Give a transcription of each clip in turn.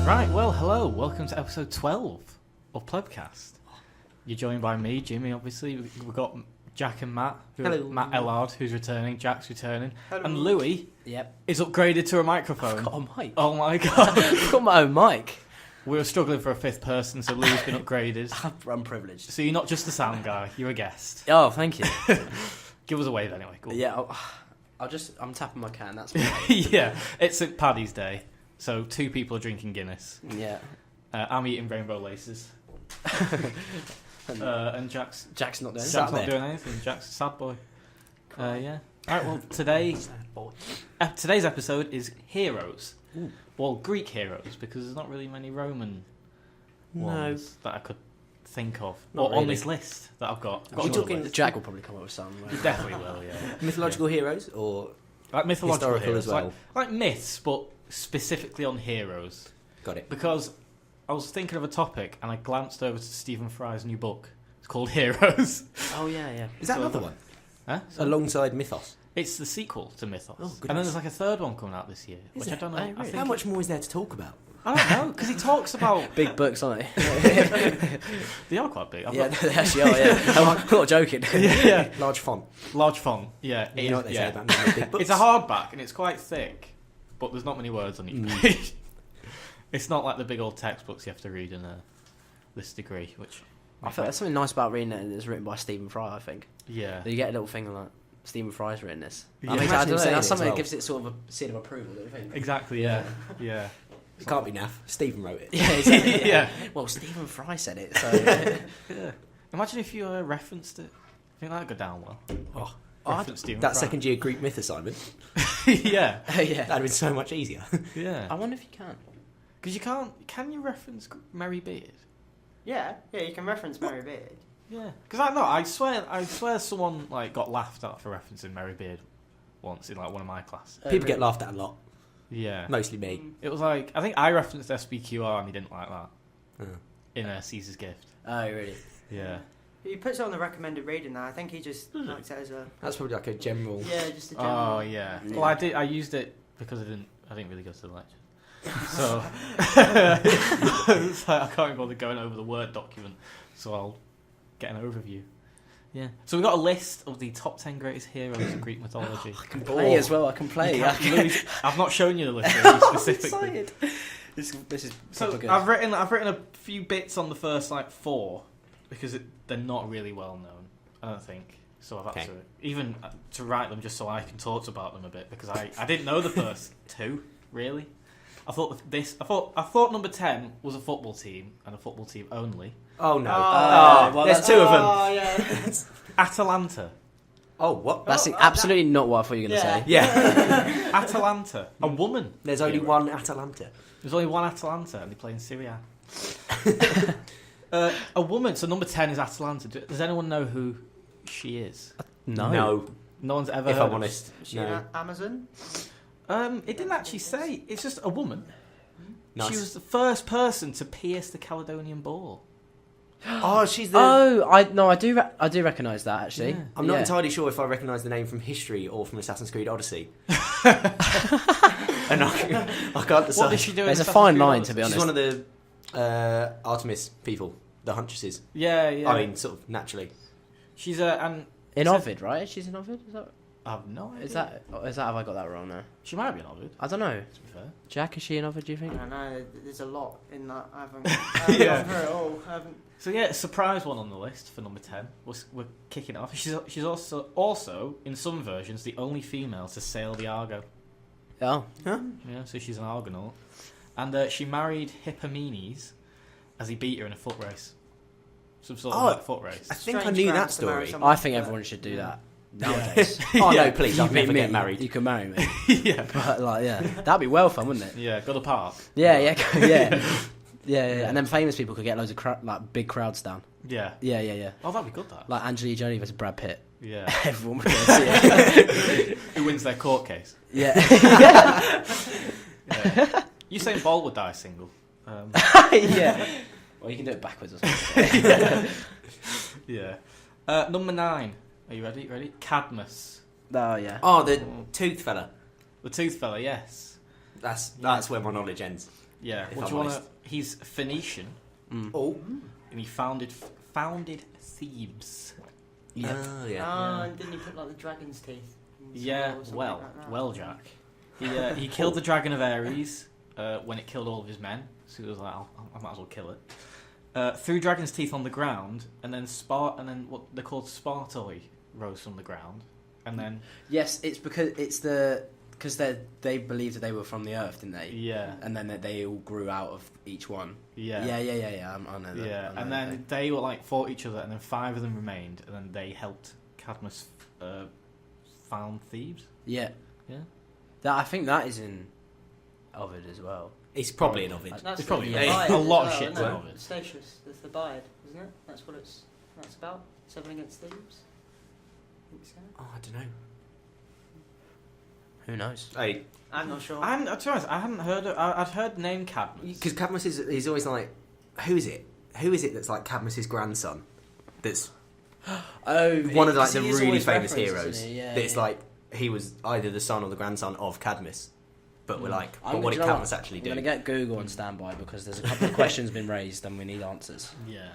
Right, well, hello. Welcome to episode 12 of Plebcast. You're joined by me, Jimmy, obviously. We've got Jack and Matt. Hello. Matt Ellard, who's returning. Jack's returning. Hello. And Louis is upgraded to a microphone. I've got a mic. Oh my god. I've got my own mic. We were struggling for a fifth person, so Louis been upgraded. I'm privileged. So you're not just a sound guy, you're a guest. Oh, thank you. Give us a wave anyway. Go on. Yeah, I'm tapping my can, that's my Yeah, it's St. Paddy's Day, so two people are drinking Guinness. Yeah. I'm eating rainbow laces. And Jack's not doing Jack's not doing anything. Jack's a sad boy. Yeah. Alright, well, today's episode is heroes. Ooh. Well, Greek heroes, because there's not really many Roman ones that I could think of. Not or on really. this list that I've got. We're talking. Jack will probably come up with some. You definitely will, yeah. Mythological heroes or Like mythological historical heroes. as well? Like myths, but specifically on heroes. Got it. Because I was thinking of a topic and I glanced over to Stephen Fry's new book. It's called Heroes. Oh, yeah. Is that another one? Huh? Alongside Mythos. It's the sequel to Mythos. Oh, goodness. And then there's like a third one coming out this year, Is which it? I don't know. Oh, I really? think How much more is there to talk about? I don't know, because he talks about... Big books, aren't they? They are quite big. Yeah, they actually are, yeah. I'm not joking. Yeah. Large font. Large font, yeah. You know what they say yeah. about me, big books? It's a hardback and it's quite thick, but there's not many words on each page. It's not like the big old textbooks you have to read in this degree, which... I feel there's something nice about reading it that's written by Stephen Fry, I think. Yeah. You get a little thing like, Stephen Fry's written this. Yeah. I think Imagine him saying it that's as something well. that gives it sort of a seal of approval, don't you think? Exactly, yeah. Yeah. It can't be naff. Stephen wrote it. Yeah, exactly. Yeah. Well, Stephen Fry said it, so... Yeah. Imagine if you referenced it. I think that'd go down well. Oh, Reference Stephen that Fry. second year Greek myth assignment. Yeah. yeah. That'd have been so much easier. Yeah. I wonder if you can. Because you can't... Can you reference Mary Beard? Yeah, you can reference Mary Beard. Yeah. Because I swear someone like got laughed at for referencing Mary Beard once in like one of my classes. People get laughed at a lot. Yeah. Mostly me. It was like... I think I referenced SBQR and he didn't like that. Oh. In Caesar's Gift. Oh, really? Yeah. He puts it on the recommended reading now. I think he just likes it as a... That's probably like a general... Yeah, just a general... Oh, yeah. Yeah. Well, I used it because I didn't really go to the lecture. So, it's like I can't be bothered going over the Word document, so I'll get an overview. Yeah. So we've got a list of the top 10 greatest heroes of Greek mythology. I can play as well, I can play. Louis, I've not shown you the list really specifically. Excited. This is So proper good. I've written a few bits on the first like 4 because they're not really well known. I don't think. So I've had to write them just so I can talk about them a bit because I didn't know the first 2 really. I thought number 10 was a football team and a football team only. Oh, no. well, there's that's- 2 of them. Oh, yeah. Atalanta. Oh, what? That's absolutely not what I thought you were going to say. Yeah. Atalanta. A woman. There's only hero. one Atalanta. There's only one Atalanta and they play in Syria. A woman. So number 10 is Atalanta. Does anyone know who she is? No. No one's ever If heard I'm of honest. Is she No. an Amazon? It didn't actually say. It's just a woman. Nice. She was the first person to pierce the Caledonian ball. Oh, she's the... Oh, I do recognise that actually. Yeah. I'm not Yeah. entirely sure if I recognise the name from history or from Assassin's Creed Odyssey. And I can't decide. What did she do? in There's a Assassin's fine Creed line, Odyssey? to be honest. She's one of the Artemis people, the Huntresses. Yeah. I mean, sort of naturally. She's and In so- Ovid, right? She's in Ovid. I have no idea. Is that have I got that wrong now? She might be an Ovid. I don't know. To be fair. Jack, is she in Ovid? Do you I think? don't know. There's a lot in that. I haven't Yeah. gone through it all. I haven't... So yeah, a surprise one on the list for number 10. We're kicking it off. She's also in some versions the only female to sail the Argo. Oh, Huh? Yeah, so she's an Argonaut, and she married Hippomenes as he beat her in a foot race. Some sort of like foot race. I think I Strange knew grounds that to marry story. someone, I think but- everyone should do that nowadays. Oh, Yeah. no, please, I'll You never meet get me, married. You can marry me. Yeah, But like, yeah, that'd be well fun, wouldn't it? yeah. Go to the park. Yeah. Yeah. And then famous people could get loads of big crowds down. Yeah. Yeah. Oh, that'd be good. That. Like Angelina Jolie versus Brad Pitt. Yeah. Everyone would go see it. Who wins their court case? Yeah. Yeah. Usain Bolt would die single. Yeah. Well, you can do it backwards or something. Yeah. Number 9. Are you ready? Ready? Cadmus. Oh, yeah. Oh, the tooth fella. The tooth fella, yes. That's where my knowledge ends. Yeah. If What I'm do you want honest. to... He's Phoenician, Oh. and he founded Thebes. Yep. Oh, yeah. Oh, and didn't he put like the dragon's teeth? in his Yeah, sword or something well, like that? well, Jack. He killed the dragon of Ares when it killed all of his men. So he was like, I might as well kill it. Threw dragon's teeth on the ground, and then what they're called Spartoi rose from the ground, and then Yes, it's because they believed that they were from the earth, didn't they? yeah, And then they all grew out of each one. yeah, Yeah. I know that. yeah, I know and that. then they were like fought each other, and then 5 of them remained, and then they helped Cadmus found Thebes. Yeah. Yeah. I think that is in Ovid as well. It's probably an Ovid. That's It's probably the a Thebaid lot as of well, shit's isn't in it? Ovid. Statius, the Thebaid, isn't it? That's what that's about. 7 against Thebes. I think so. Oh, I don't know. Who knows? Hey, I'm not sure. To be honest, I hadn't heard of... I'd heard the name Cadmus. because Cadmus is always like, who is it? Who is it that's like Cadmus's grandson? That's Oh, one of like the he is really always famous referenced, heroes. isn't he? Yeah, That's yeah. like he was either the son or the grandson of Cadmus. But we're like, I'm but what gonna- did you know Cadmus actually I'm do? going to get Google on standby because there's a couple of questions been raised and we need answers. Yeah.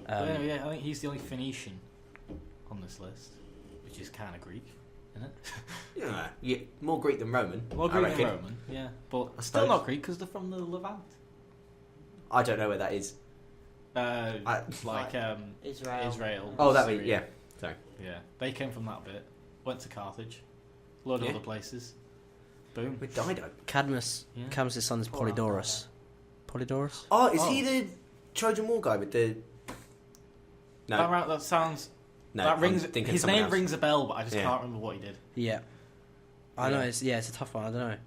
Um, Yeah, I think he's the only Phoenician on this list, which is kind of Greek, isn't it? Yeah, more Greek than Roman. More I Greek reckon. than Roman, yeah, but I still suppose. not Greek because they're from the Levant. I don't know where that is. Like Israel. Oh, that Syria. be yeah. Sorry. Yeah, they came from that bit. Went to Carthage, load of Yeah. other places. Boom. With Dido. Cadmus. Yeah. Cadmus' son is Polydorus. Polydorus? Oh, is Oh. he the Trojan War guy with the? No, That sounds. no. that I'm rings. thinking His someone name else. rings a bell, but I just Yeah. can't remember what he did. Yeah. I know, Yeah. it's a tough one, I don't know.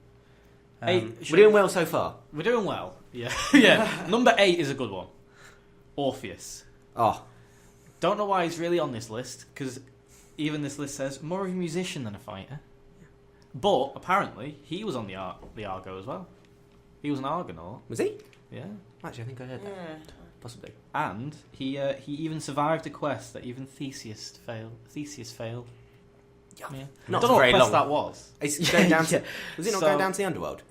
Hey, We're doing well so far. We're doing well. Yeah, yeah. Number 8 is a good one. Orpheus. Oh, Don't know why he's really on this list, because even this list says more of a musician than a fighter. But apparently, he was on the Argo as well. He was an Argonaut. was he? Yeah. Actually, I think I heard that. Yeah. Possibly. And he even survived a quest that even Theseus failed. Yeah. Yeah. Not Don't know very what quest long. that was. It's going down to. Yeah. Was it not So- going down to the underworld?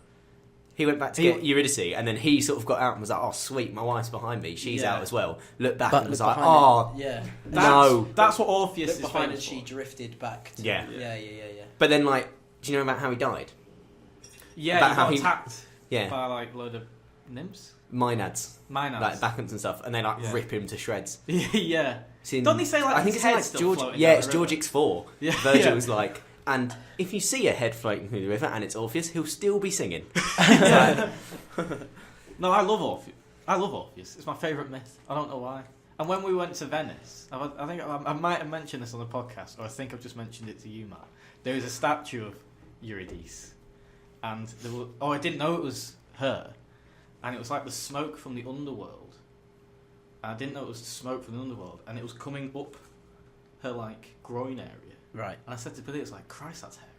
He went back to get Eurydice, and then he sort of got out and was like, "Oh, sweet, my wife's behind me. She's Yeah. out as well." Looked back But and was look like, behind "Oh, yeah. no." That's what Orpheus Look is behind famous and she for. drifted back. To, Yeah. Yeah. But then, like, do you know about how he died? Yeah, About he how got he- attacked Yeah, by like a load of nymphs. Maenads, Maenads. like Bacchants and stuff, and they like Yeah. rip him to shreds. Yeah. It's in- Don't they say, like, I think his it's in, head's like still George. floating Yeah, down it's the George river? X4. Yeah. Virgil's like, and if you see a head floating through the river and it's Orpheus, he'll still be singing. Yeah. No, I love Orpheus. It's my favourite myth. I don't know why. And when we went to Venice, I think I might have mentioned this on the podcast, or I think I've just mentioned it to you, Matt. There was a statue of Eurydice, and I didn't know it was her, and it was like the smoke from the underworld. And I didn't know it was the smoke from the underworld, and it was coming up her like groin area. Right. And I said to Billy, "It's like Christ, that's hairy."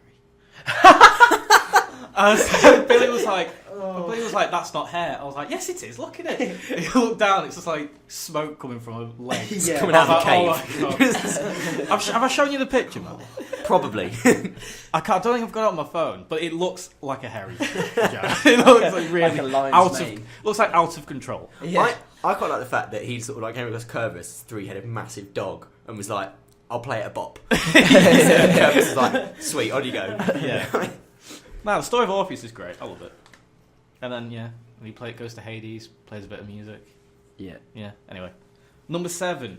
Billy was like, "That's not hair." I was like, "Yes, it is. Look at it." He looked down. It's just like smoke coming from her leg. Yeah. Coming out of the I was cave. like, "Oh my God." Have I shown you the picture, man? Probably. I don't think I've got it on my phone, but it looks like a hairy jar. It looks like really Like a lion's out mane. of looks like out of control. Yeah. I quite like the fact that he sort of like came across Cerberus, 3-headed massive dog, and was like, "I'll play it a bop." Cerberus was like, "Sweet, on you go." Yeah. No, the story of Orpheus is great. I love it. And then when he goes to Hades, plays a bit of music. Yeah. Yeah. Anyway, number 7,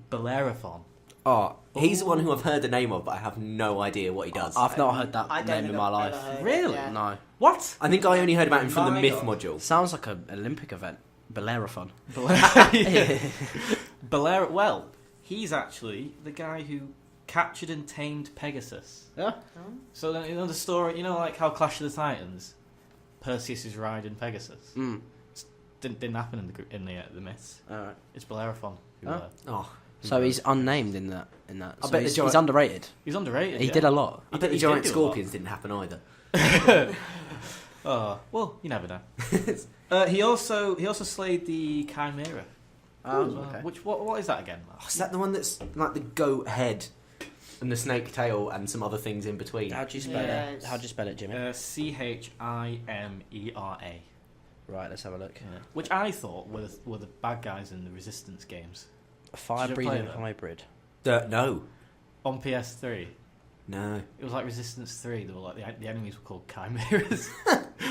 Bellerophon. Oh, he's the one who I've heard the name of, but I have no idea what he does. I've not heard that I don't name think in my I've life. ever heard it, Really? yeah. No. What? I think I only heard about him from the My myth God. module. Sounds like an Olympic event. Bellerophon. Well, he's actually the guy who captured and tamed Pegasus. Yeah. So then, the story, like how Clash of the Titans, Perseus is riding Pegasus. Mm. Didn't happen in the myths. Alright. It's Bellerophon. Oh. Oh, So he's unnamed in that. I So bet he's, the he's giant- underrated. He's underrated. He yeah. did a lot. I bet the He giant did do a lot. scorpions didn't happen either. Oh, well, you never know. He also slayed the Chimera. as well. Okay. Which what is that again, Matt? Oh, is that the one that's like the goat head and the snake tail and some other things in between? How do you spell Yeah, it? it's- How do you spell it, Jimmy? Chimera. Right, let's have a look. Yeah. Which I thought were the bad guys in the Resistance games. A fire-breathing them? hybrid. No. On PS3. No. It was like Resistance 3. They were like the enemies were called chimeras.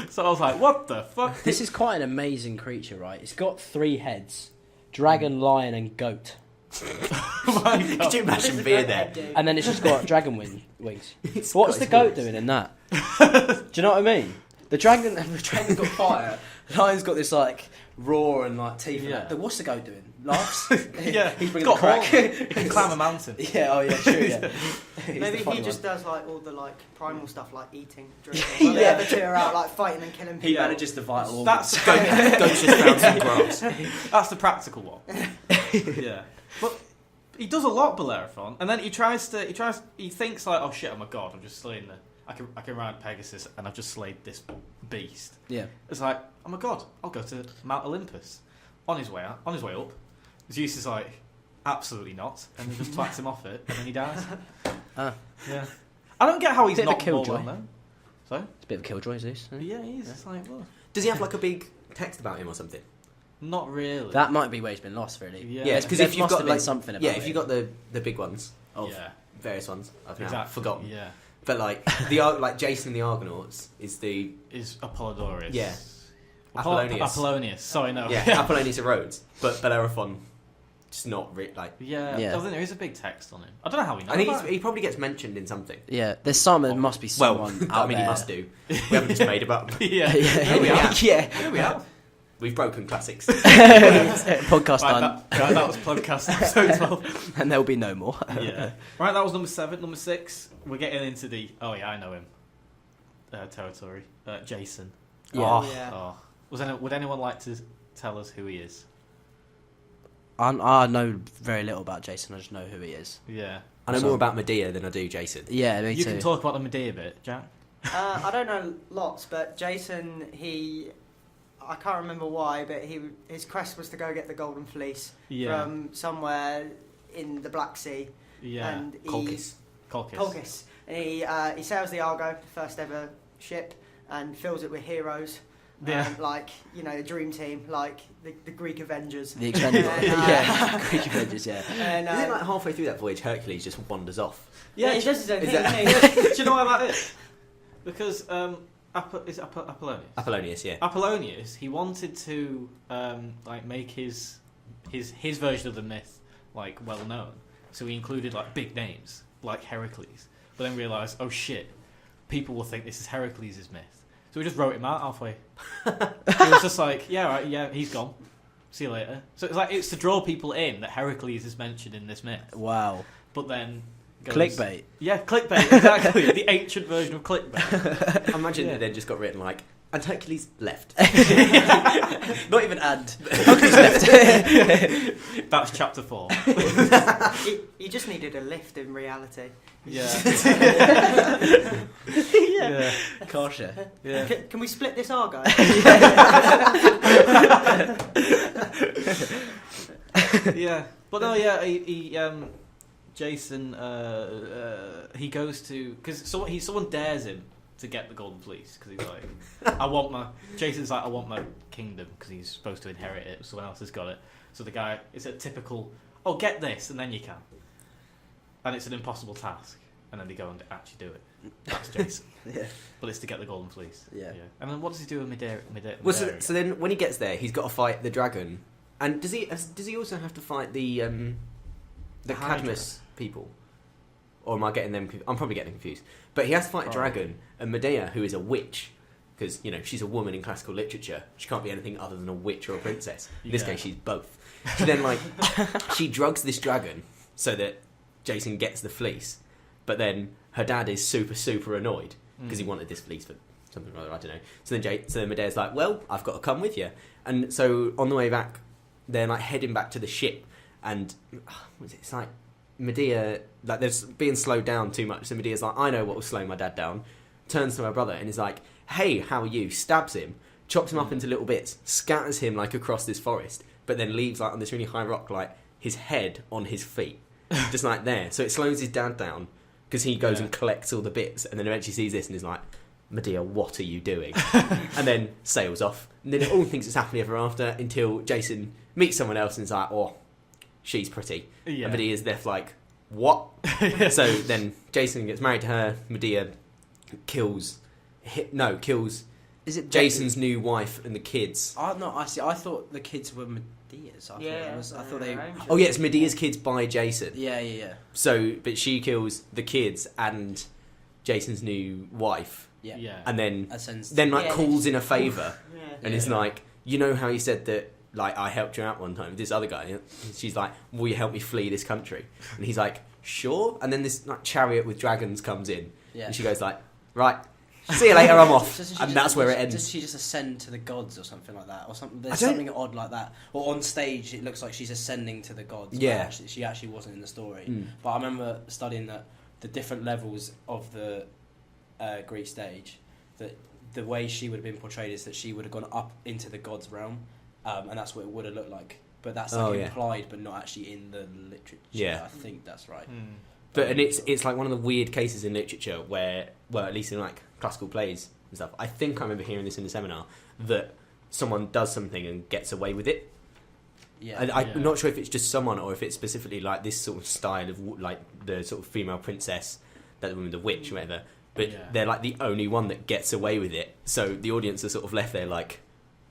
So I was like, what the fuck? This is quite an amazing creature, right? It's got 3 heads: dragon, lion, and goat. Oh my God. Could you imagine being there? And then it's just got dragon wings. It's What's got the its goat wings. doing in that? Do you know what I mean? The dragon's got fire. The lion's got this like roar and like teeth. Yeah. And what's the goat doing? Laughs. Yeah, He's bringing got the crack. horns. He can climb a mountain. Yeah. Oh yeah. True. Yeah. He's Maybe the funny he just one. does like all the like primal stuff, like eating, drinking. While Yeah. the other two are out like fighting and killing people. He manages the vital That's organs. Goats just found some grass. That's the practical one. Yeah, but he does a lot, Bellerophon, and then he thinks like, oh shit, I'm a god, I'm just slaying I can ride Pegasus, and I've just slayed this beast. Yeah. It's like, I'm a god, I'll go to Mount Olympus. On his way up, Zeus is like, absolutely not, and he just twats him off it, and then he dies. Yeah. I don't get how he's Bit of a not more killjoy. well known. Sorry? It's a bit of a killjoy, Zeus. But yeah, he is. It's like, well, Does he have like a big text about him or something? not really. That might be where he's been lost, really. Yeah. Yeah, because There if you've must got have been like something about yeah, it. if you've got the big ones of Yeah. various ones, I've now Exactly. forgotten. Yeah. But like like Jason and the Argonauts is the Is Apollodorus. Yeah. Apollonius. Apollonius. Sorry, no. yeah Apollonius of Rhodes, but Bellerophon just not like. Yeah. Yeah. I think there is a big text on him. I don't know how we know I think about it. he probably gets mentioned in something. Yeah, there must be someone Well, out I mean, there. he must do. We haven't just made it up. Yeah. Here we are. Yeah. Here we are. We've broken classics. Podcast Right, done. that was Plebcast episode 12. And there'll be no more. Yeah. Right, that was number 7. Number 6, we're getting into the, oh yeah, I know him, territory. Jason. Yeah. Oh, Yeah. oh. Would anyone like to tell us who he is? I know very little about Jason. I just know who he is. Yeah. I know So- more about Medea than I do Jason. Yeah, me You too. can talk about the Medea bit, Jack. I don't know lots, but Jason, I can't remember why, but his quest was to go get the Golden Fleece Yeah. from somewhere in the Black Sea. Yeah. And Colchis. Colchis. And he sails the Argo, the first ever ship, and fills it with heroes. Yeah. Like, a dream team, like the Greek Avengers. The Expendables. Yeah, Greek Avengers, yeah. And, Is it like halfway through that voyage, Hercules just wanders off? yeah, he does his own Is thing. that- doesn't he? Do you know why that is? Because is it Apollonius? Apollonius, yeah. Apollonius, he wanted to like make his version of the myth like well known, so he included like big names like Heracles, but then realised, oh shit, people will think this is Heracles' myth, so he just wrote him out halfway. He was just like, yeah, right, yeah, he's gone. See you later. So it's to draw people in that Heracles is mentioned in this myth, Wow. but then goes, Clickbait. Yeah, clickbait, exactly. The ancient version of clickbait. I imagine Yeah. it then just got written like, and Hercules left. Not even and. Hercules left. That's chapter 4. He just needed a lift in reality. Yeah. Yeah. Kasha. Yeah. Can we split this Argo? Yeah, but no, yeah, Jason, he goes to because someone dares him to get the Golden Fleece because he's like, Jason's like, I want my kingdom because he's supposed to inherit it. Someone else has got it. So the guy, it's a typical, oh, get this and then you can, and it's an impossible task, and then they go and actually do it. That's Jason, Yeah. but it's to get the Golden Fleece. Yeah. And then what does he do with Medea? Well, so then when he gets there, he's got to fight the dragon. And does he also have to fight the Hydra. Cadmus people? Or am I getting them? I'm probably getting confused. But he has to fight a Probably. dragon, and Medea, who is a witch, because she's a woman in classical literature. She can't be anything other than a witch or a princess. In this Yeah. case, she's both. So then, she drugs this dragon so that Jason gets the fleece. But then her dad is super, super annoyed because he wanted this fleece for something or other. I don't know. So then Medea's like, "Well, I've got to come with you." And so on the way back, they're like heading back to the ship, and it's like Medea, like they're being slowed down too much. So Medea's like, "I know what will slow my dad down." Turns to her brother and is like, "Hey, how are you?" Stabs him, chops him up into little bits, scatters him like across this forest, but then leaves like on this really high rock, like his head on his feet, just like there. So it slows his dad down because he goes Yeah. and collects all the bits, and then eventually sees this and is like, Medea, what are you doing? And then sails off. And then it all thinks it's happily ever after until Jason meets someone else and is like, oh, she's pretty. Yeah. And Medea's left like, what? So then Jason gets married to her. Medea kills Is it Jason's new wife and the kids. Oh no, I see. I thought the kids were Medea's. I thought they. Oh yeah, it's Medea's kids by Jason. Yeah. So, but she kills the kids and Jason's new wife. Yeah. And then Ascends. calls in a favour and is Yeah. like, you know how you said that, like, I helped you out one time with this other guy? She's like, will you help me flee this country? And he's like, sure. And then this like chariot with dragons comes in, and she goes like, right, see you later, I'm off. And that's where it ends. Does she just ascend to the gods or something like that, or something? There's I don't- something odd like that. Or on stage, it looks like she's ascending to the gods. but Yeah. she actually wasn't in the story. Mm. But I remember studying that the different levels of the Greek stage, that the way she would have been portrayed is that she would have gone up into the gods' realm, and that's what it would have looked like. But that's like implied, but not actually in the literature. Yeah. I think that's right. But and it's like one of the weird cases in literature where, well, at least in like classical plays and stuff, I think I remember hearing this in the seminar, that someone does something and gets away with it. Yeah. I'm not sure if it's just someone or if it's specifically like this sort of style of like the sort of female princess, that the woman, the witch, or whatever. But they're like the only one that gets away with it. So the audience are sort of left there like,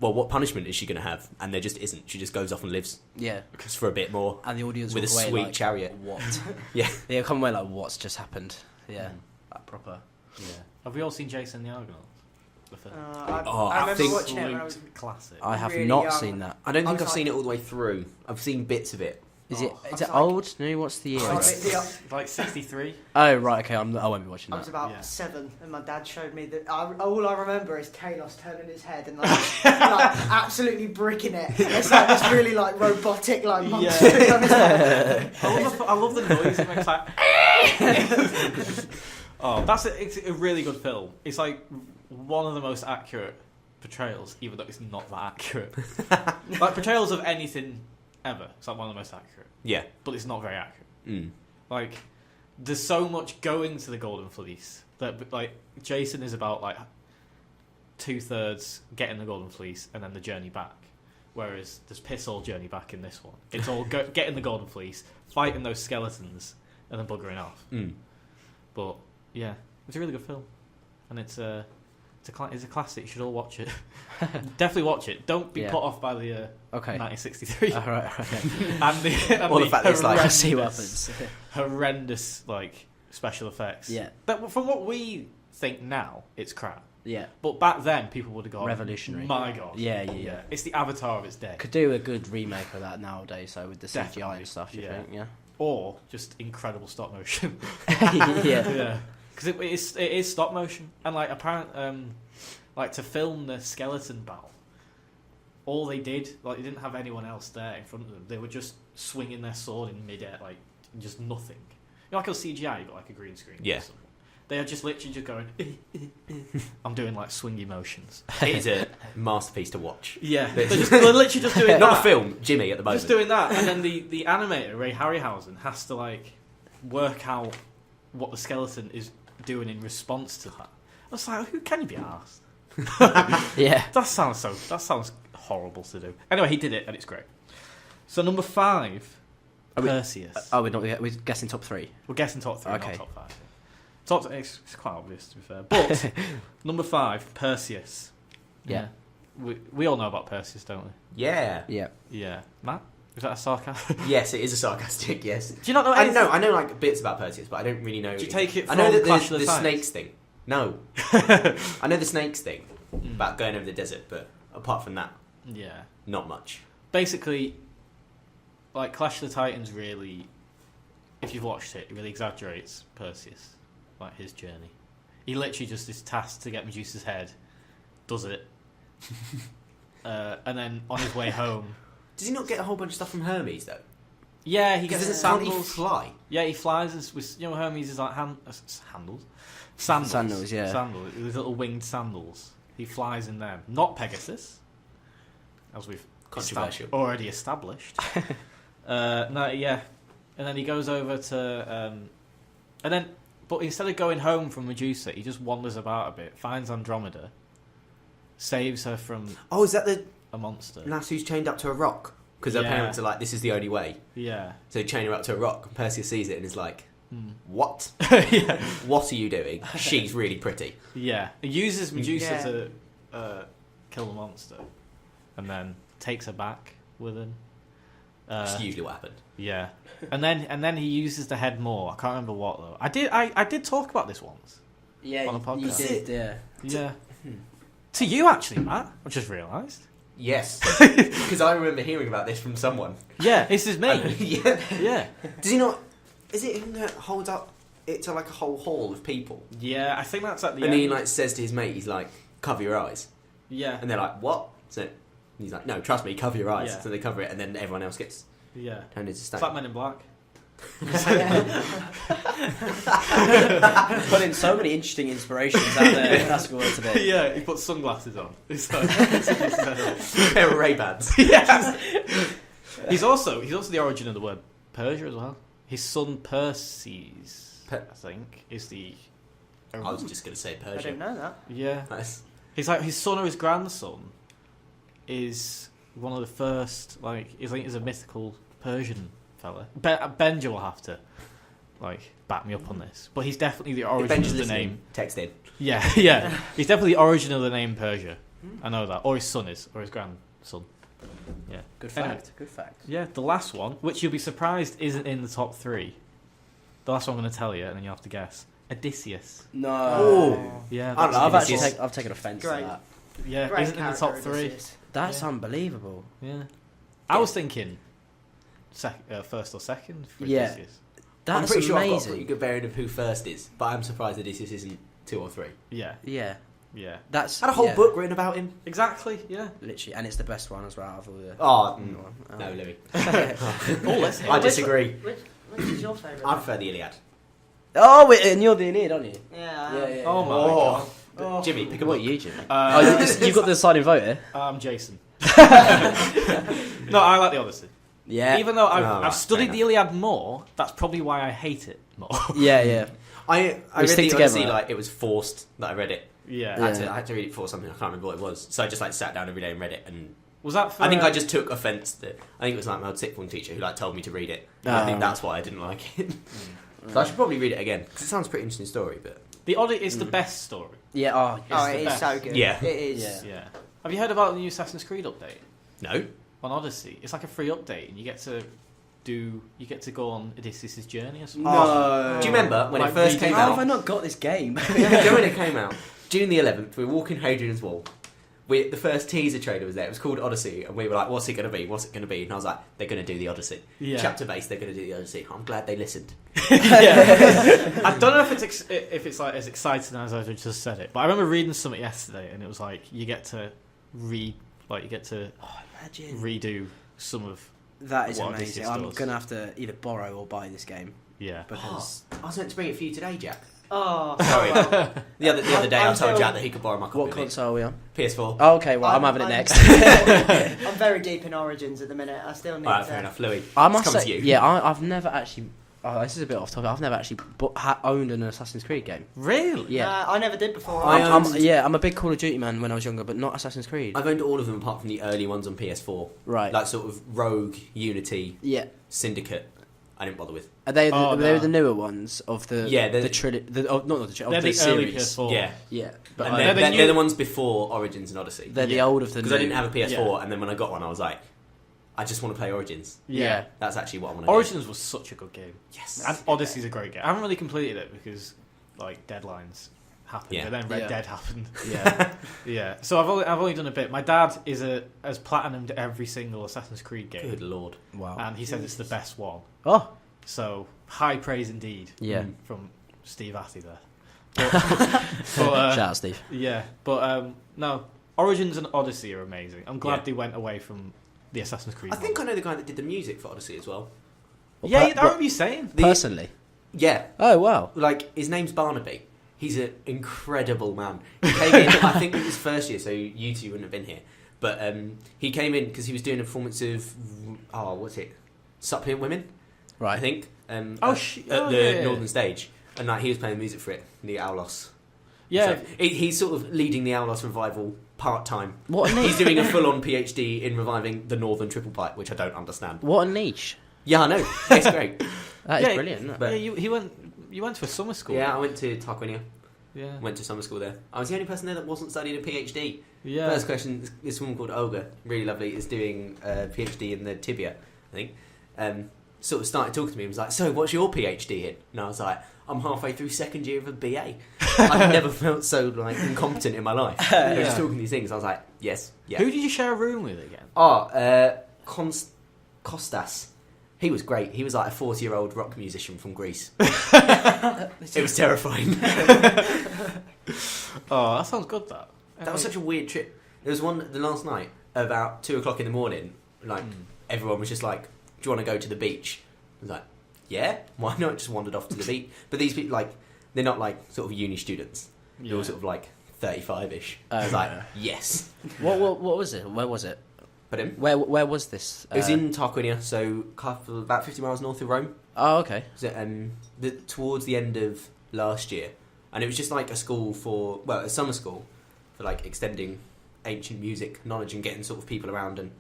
well, what punishment is she going to have? And there just isn't. She just goes off and lives. Yeah. Because for a bit more. And the audience with a walk away sweet like, chariot. What? Yeah. They come away like, what's just happened? Yeah. Like proper. Yeah. Have we all seen Jason the Argonauts? The film. I remember watching it when I was classic. I have really not young. seen that. I don't think I I've was seen like- it all the way through. I've seen bits of it. Is I it was like- old? No, what's the year? I was Like 63. Oh right, okay. I won't be watching I was that. about Yeah. 7, and my dad showed me that. All I remember is Kalos turning his head and like absolutely bricking it. It's like this really like robotic like monster. I love the noise it makes. Like, it's a really good film. It's like one of the most accurate portrayals, even though it's not that accurate. Like portrayals of anything ever. It's like one of the most accurate. Yeah. But it's not very accurate. Mm. Like, there's so much going to the Golden Fleece that, like, Jason is about like 2/3 getting the Golden Fleece and then the journey back. Whereas there's piss all journey back in this one. It's all getting the Golden Fleece, fighting those skeletons, and then buggering off. Mm. But yeah, it's a really good film, and it's a classic. You should all watch it. Definitely watch it. Don't be put off by the 1963. All right. And the fact that it's like, I see what happens. horrendous like special effects. Yeah. But from what we think now, it's crap. Yeah. But back then, people would have gone Revolutionary. My God. Yeah. It's the Avatar of its day. Could do a good remake of that nowadays, so with the CGI Definitely. and stuff. Do you Yeah. think? Yeah. Or just incredible stop motion. Yeah. Yeah. Because it is stop motion, and like like to film the skeleton battle, all they did, like they didn't have anyone else there in front of them. They were just swinging their sword in midair, like just nothing. You know, like a CGI, but like a green screen. Yeah. They are just literally just going. I'm doing like swingy motions. It is a masterpiece to watch. Yeah, they're literally just doing Not that. a film, Jimmy at the moment. Just doing that, and then the animator Ray Harryhausen has to like work out what the skeleton is doing in response to that. I was like, who can you be asked? Yeah. That sounds horrible to do. Anyway, he did it, and it's great. So number 5, Perseus. We're guessing top 3. We're guessing top 3, Okay. not top 5. It's quite obvious, to be fair. But number 5, Perseus. Yeah. We all know about Perseus, don't we? Yeah. Yeah. Yeah. Matt, is that a sarcasm? Yes, it is a sarcastic. Yes. Do you not know anything? I know like bits about Perseus, but I don't really know. Do you take it I know from that Clash of the the Titans? snakes thing. No. I know the snakes thing about going over the desert, but apart from that, Yeah. not much. Basically, like Clash of the Titans really, if you've watched it, it really exaggerates Perseus, like his journey. He literally just is tasked to get Medusa's head, does it, and then on his way home. Does he not get a whole bunch of stuff from Hermes though? Yeah, he Because gets can't he sandals. fly? Yeah, he flies with, you know, Hermes is like handles. Sandals. Sandals, yeah. Sandals, his little winged sandals. He flies in them. Not Pegasus, as we've Controversial. already established. No, yeah. And then he goes over to... and then But instead of going home from Medusa, he just wanders about a bit, finds Andromeda, saves her from Oh, is that the a monster. lass who's chained up to a rock? Because her Yeah. parents are like, this is the only way. Yeah. So they chain her up to a rock, and Perseus sees it and is like, what? Yeah. What are you doing? She's really pretty. Yeah. He uses Medusa Yeah. to kill the monster, and then takes her back with him. That's usually what happened. Yeah. And then he uses the head more. I can't remember what though. I did talk about this once. Yeah, On a podcast. you did. Yeah. Yeah. To you actually, Matt. I just realised. Yes. Because I remember hearing about this from someone. Yeah, this is me. Yeah. Yeah. Does he not... Is it him that holds up it to like a whole hall of people? Yeah, I think that's at the And end. he like says to his mate, he's like, cover your eyes. Yeah. And they're like, what? So he's like, no, trust me, cover your eyes. Yeah. So they cover it, and then everyone else gets Yeah. turned into It's stone. like Men in Black. Put in so many interesting inspirations out there. That's what it's a bit. Yeah, he puts sunglasses on. It's like, Pair of Ray-Bans. yes. He's also the origin of the word Persia as well. His son Perses, I think, is the. I was just going to say I Persia. didn't know that. Yeah. Nice. He's like his son or his grandson is one of the first. Like, I think he's a mythical Persian fella. Benja will have to like back me up on this, but he's definitely the If origin Ben's of the listening, name. text in. Yeah, yeah. He's definitely the origin of the name Persia. I know that. Or his son is, or his grandson. Yeah. Good Anyway. fact. Good fact. Yeah, the last one, which you'll be surprised isn't in the top 3. The last one I'm going to tell you, and then you'll have to guess. Odysseus. No. Oh. Yeah, I don't know, I've Odysseus. actually Odysseus. I've taken offence to Great. that. yeah, Great isn't in the top character, 3. Odysseus. That's Yeah. unbelievable. Yeah, I was thinking first or second for Yeah. Odysseus. I'm That's pretty sure I've got a amazing. pretty good bearing of who first is, but I'm surprised Odysseus isn't 2 or 3. Yeah, Yeah. yeah, That's I had a whole yeah, book written about him. exactly. Yeah. literally, and it's the best one as well out of all the. Oh, No, no, Louis. Oh, let's hear I it. disagree. Which is your favourite? I prefer the Iliad. Oh, wait, and you're the Aeneid, aren't you? Yeah. Yeah, yeah. Oh my Oh. god. Jimmy, pick a What book. are you, Jimmy? Uh, You've got the deciding vote here. I'm Jason. No, I like the Odyssey. Yeah. Even though I've, Oh, right, I've studied fair the Iliad more, that's probably why I hate it more. Yeah, yeah. I We read stick the together, Odyssey right? like it was forced that I read it. Yeah. Yeah. I had to read it for something. I can't remember what it was. So I just like sat down every day and read it. And Was that for, I think I just took offence that I think it was like my old sixth form teacher who like told me to read it. And I think Oh. that's why I didn't like it. So I should probably read it again because it sounds a pretty interesting story. But The Odyssey is the best story. Yeah, oh, Oh, the it is best. so good. Yeah. It is. Yeah. Yeah. Have you heard about the new Assassin's Creed update no, on Odyssey? It's like a free update, and you get to go on Odysseus' journey or something. No. do you remember when Like it first reading- came How have I out? not got this game? Do you know when it came out? June the 11th. We were walking Hadrian's Wall. The first teaser trailer was there. It was called Odyssey, and we were like, "What's it going to be? What's it going to be?" And I was like, "They're going to do the Odyssey." Yeah. Chapter based, they're going to do the Odyssey. I'm glad they listened. Yeah. I don't know if it's like as exciting as I just said it, but I remember reading something yesterday, and it was like you get to Imagine. redo some of That is What amazing. Odysseus I'm does. going to have to either borrow or buy this game yeah. because I was meant to bring it for you today, Jack. Oh, Sorry. the other day, I I'm told still- Jack that he could borrow my copy what of it. console are we on? PS4. Oh, okay, well, I'm having it I'm- next. I'm very deep in Origins at the minute. I still need Alright, to. fair enough, Louis. I must come say, to you. yeah, I've never actually. Oh, this is a bit off topic. I've never actually owned an Assassin's Creed game. Really? Yeah, I never did before. I I'm a big Call of Duty man when I was younger, but not Assassin's Creed. I've owned all of them apart from the early ones on PS4. Right. Like sort of Rogue, Unity, Yeah. Syndicate. I didn't bother with. Are they Oh, they were no. the newer ones of the Yeah, they're- the trilogy? Not the trilogy. They're Of the the early series. PS4. Yeah. Yeah, but And they're the they're new- the ones before Origins and Odyssey. they're the Yeah. old of the. Because I new. didn't have a PS4, Yeah. and then when I got one, I was like, I just want to play Origins. Yeah. That's actually what I want to Origins was such a good game. do. Yes. And Odyssey's a great game. I haven't really completed it because like deadlines happened, Yeah. and then Red Yeah. Dead happened. Yeah. Yeah, so I've only done a bit. My dad has platinumed every single Assassin's Creed game, Good lord. Wow. and he said it's the best one. Oh. So high praise indeed. Yeah. From Steve Atty there. But, Shout out, Steve. yeah, but no, Origins and Odyssey are amazing. I'm glad Yeah. they went away from the Assassin's Creed. I think I ones. know the guy that did the music for Odyssey as well. Yeah, I remember you saying. Personally. Yeah. Oh wow. Like, his name's Barnaby. He's an incredible man. He came in, I think it was first year, so you two wouldn't have been here. But he came in because he was doing a performance of, what's it? Suppliant Women, I Right. think. Oh, at oh, the yeah, yeah. Northern Stage. and like he was playing music for it, the Aulos. Yeah. So, he's sort of leading the Aulos revival part time. What a niche. He's doing a full on PhD in reviving the Northern Triple Pipe, which I don't understand. What a niche. Yeah, I know. It's great. That is brilliant, isn't it? But- Yeah, you went to a summer school. Yeah, I went to Tarquinia. Yeah. Went to summer school there. I was the only person there that wasn't studying a PhD. Yeah. First question, this woman called Olga, really lovely, is doing a PhD in the tibia, I think. Sort of started talking to me and was like, so what's your PhD in? And I was like, I'm halfway through second year of a BA. I've never felt so like incompetent in my life. I was just talking these things. I was like, yes, yeah. Who did you share a room with again? Kostas. He was great. He was like a 40-year-old rock musician from Greece. It was terrifying. Oh, that sounds good, that. That was such a weird trip. There was one the last night, about 2 o'clock in the morning, like, everyone was just like, do you want to go to the beach? I was like, yeah, why not? Just wandered off to the beach. But these people, like, they're not like sort of uni students. They're all sort of like 35-ish. I was like, yes. What was it? Where was it? But Where was this? it was in Tarquinia, so about 50 miles north of Rome. Oh, okay. So, towards the end of last year, and it was just like a school for, well, a summer school for like extending ancient music knowledge and getting sort of people around and